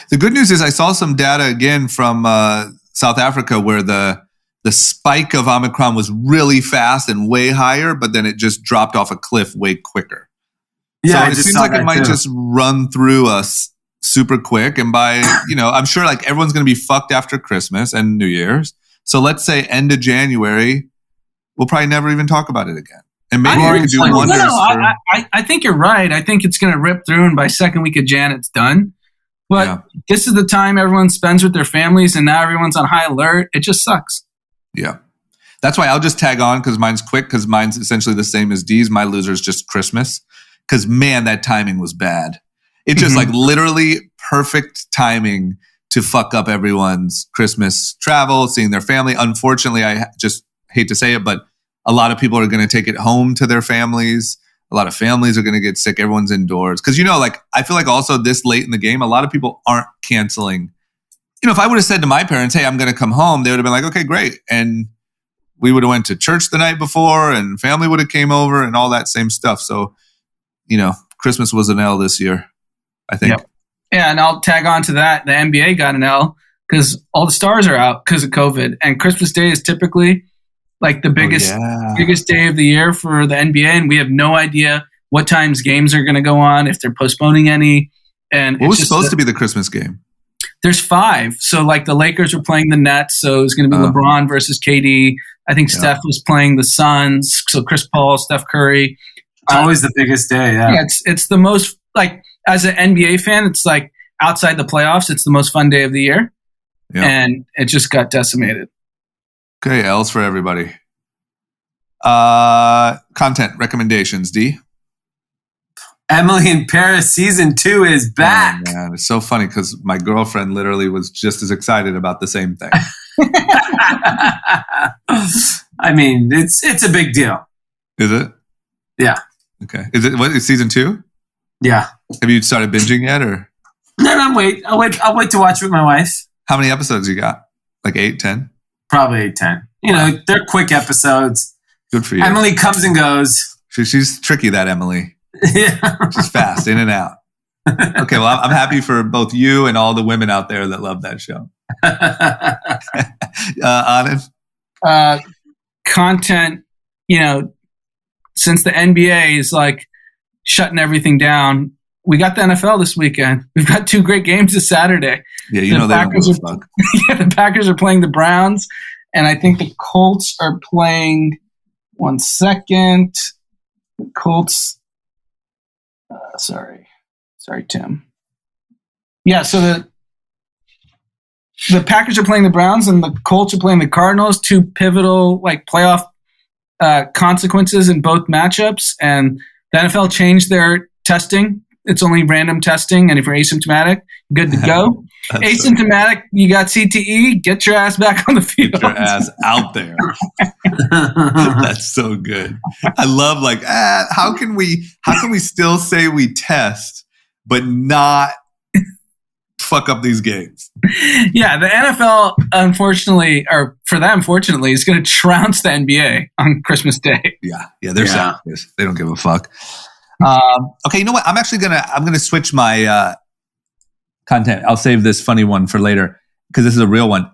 The good news is I saw some data again from South Africa where the spike of Omicron was really fast and way higher, but then it just dropped off a cliff way quicker. Yeah, so it seems like it might just run through us super quick. And by, I'm sure like everyone's going to be fucked after Christmas and New Year's. So let's say end of January, we'll probably never even talk about it again. And maybe we could do wonders. I think you're right. I think it's going to rip through, and by second week of Jan, it's done. But this is the time everyone spends with their families, and now everyone's on high alert. It just sucks. Yeah. That's why I'll just tag on because mine's quick, because mine's essentially the same as Dee's. My loser is just Christmas. Because, man, that timing was bad. It just like literally perfect timing to fuck up everyone's Christmas travel, seeing their family. Unfortunately, I just hate to say it, but a lot of people are going to take it home to their families. A lot of families are going to get sick. Everyone's indoors. Because, I feel like also this late in the game, a lot of people aren't canceling. If I would have said to my parents, hey, I'm going to come home, they would have been like, okay, great. And we would have went to church the night before and family would have came over and all that same stuff. So, Christmas was an L this year, I think. Yep. Yeah, and I'll tag on to that. The NBA got an L because all the stars are out because of COVID. And Christmas Day is typically like the biggest day of the year for the NBA. And we have no idea what times games are going to go on, if they're postponing any. And what was supposed to be the Christmas game? There's 5. So like the Lakers were playing the Nets. So it was going to be LeBron versus KD. I think Steph was playing the Suns. So Chris Paul, Steph Curry. It's always the biggest day. Yeah, it's the most, like, as an NBA fan, it's like outside the playoffs, it's the most fun day of the year. Yeah. And it just got decimated. Okay, L's for everybody. Content recommendations, D? Emily in Paris season 2 is back. Oh, man, it's so funny because my girlfriend literally was just as excited about the same thing. I mean, it's a big deal. Is it? Yeah. Okay. Is season 2? Yeah. Have you started binging yet, or? No, I'll wait to watch with my wife. How many episodes you got? Like 8, 10? Probably 8, 10. They're quick episodes. Good for you. Emily comes and goes. She's tricky, that Emily. Yeah. She's fast, in and out. Okay, well, I'm happy for both you and all the women out there that love that show. Anand? Content, since the NBA is like shutting everything down, we got the NFL this weekend. We've got 2 great games this Saturday. Yeah, they don't give a fuck. Yeah, the Packers are playing the Browns, and I think the Colts are playing. One second, the Colts. Sorry, Tim. Yeah, so the Packers are playing the Browns, and the Colts are playing the Cardinals. 2 pivotal playoff consequences in both matchups, and the NFL changed their testing. It's only random testing, and if you're asymptomatic, good to go. Asymptomatic, you got CTE, get your ass back on the field. Get your ass out there. That's so good. I love how can we still say we test but not fuck up these games? Yeah, the NFL, unfortunately, or for them, fortunately, is going to trounce the NBA on Christmas Day. Yeah, they're savages. They don't give a fuck. Okay, you know what? I'm gonna switch my content. I'll save this funny one for later because this is a real one.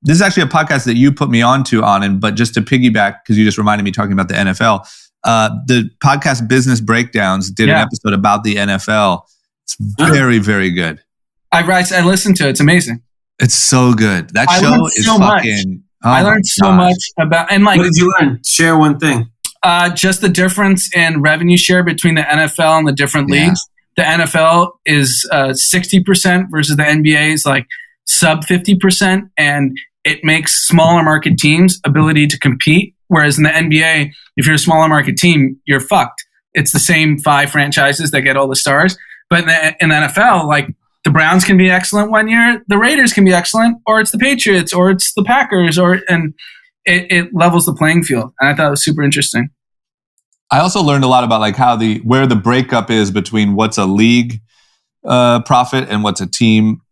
This is actually a podcast that you put me onto, Anand, but just to piggyback, because you just reminded me talking about the NFL. The podcast Business Breakdowns did an episode about the NFL. It's very, very good. I listened to it. It's amazing. It's so good. That show is so fucking. I learned so much about, and what did you learn? Share one thing. Just the difference in revenue share between the NFL and the different leagues. The NFL is 60% versus the NBA is like sub 50%, and it makes smaller market teams ability to compete. Whereas in the NBA, if you're a smaller market team, you're fucked. It's the same 5 franchises that get all the stars. But in the NFL, like the Browns can be excellent one year, the Raiders can be excellent, or it's the Patriots, or it's the Packers, and it levels the playing field. And I thought it was super interesting. I also learned a lot about where the breakup is between what's a league profit and what's a team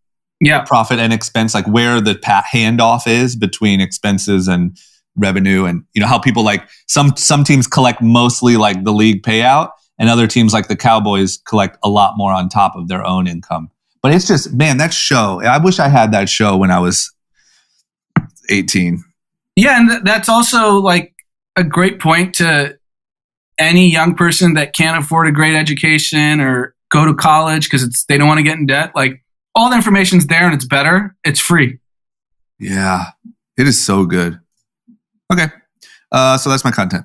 profit and expense, like where the handoff is between expenses and revenue, and how people some teams collect mostly like the league payout, and other teams like the Cowboys collect a lot more on top of their own income. But it's just, man, that show, I wish I had that show when I was 18. Yeah, and that's also like a great point to any young person that can't afford a great education or go to college because they don't want to get in debt. Like all the information's there and it's better. It's free. Yeah, it is so good. Okay, so that's my content.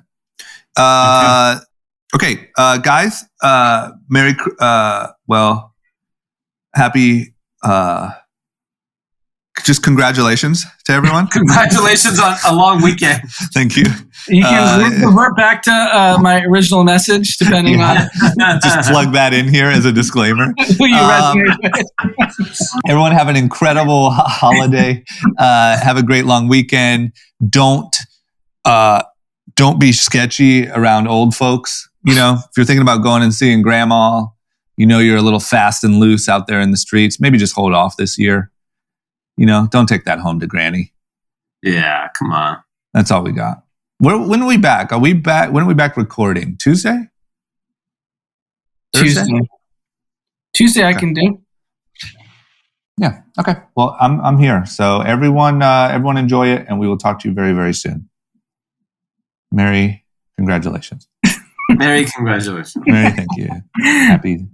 Okay, guys, happy. Just congratulations to everyone. Congratulations on a long weekend. Thank you. You can revert back to my original message, depending on. Just plug that in here as a disclaimer. Who you resonate with. Everyone have an incredible holiday. Have a great long weekend. Don't be sketchy around old folks. If you're thinking about going and seeing grandma, you're a little fast and loose out there in the streets. Maybe just hold off this year. Don't take that home to granny. Yeah, come on. That's all we got. When are we back? Are we back? When are we back recording? Tuesday? Thursday? Tuesday I can do. Yeah. Okay. Well, I'm here. So everyone enjoy it, and we will talk to you very, very soon. Merry congratulations. Merry congratulations. Merry, thank you. Happy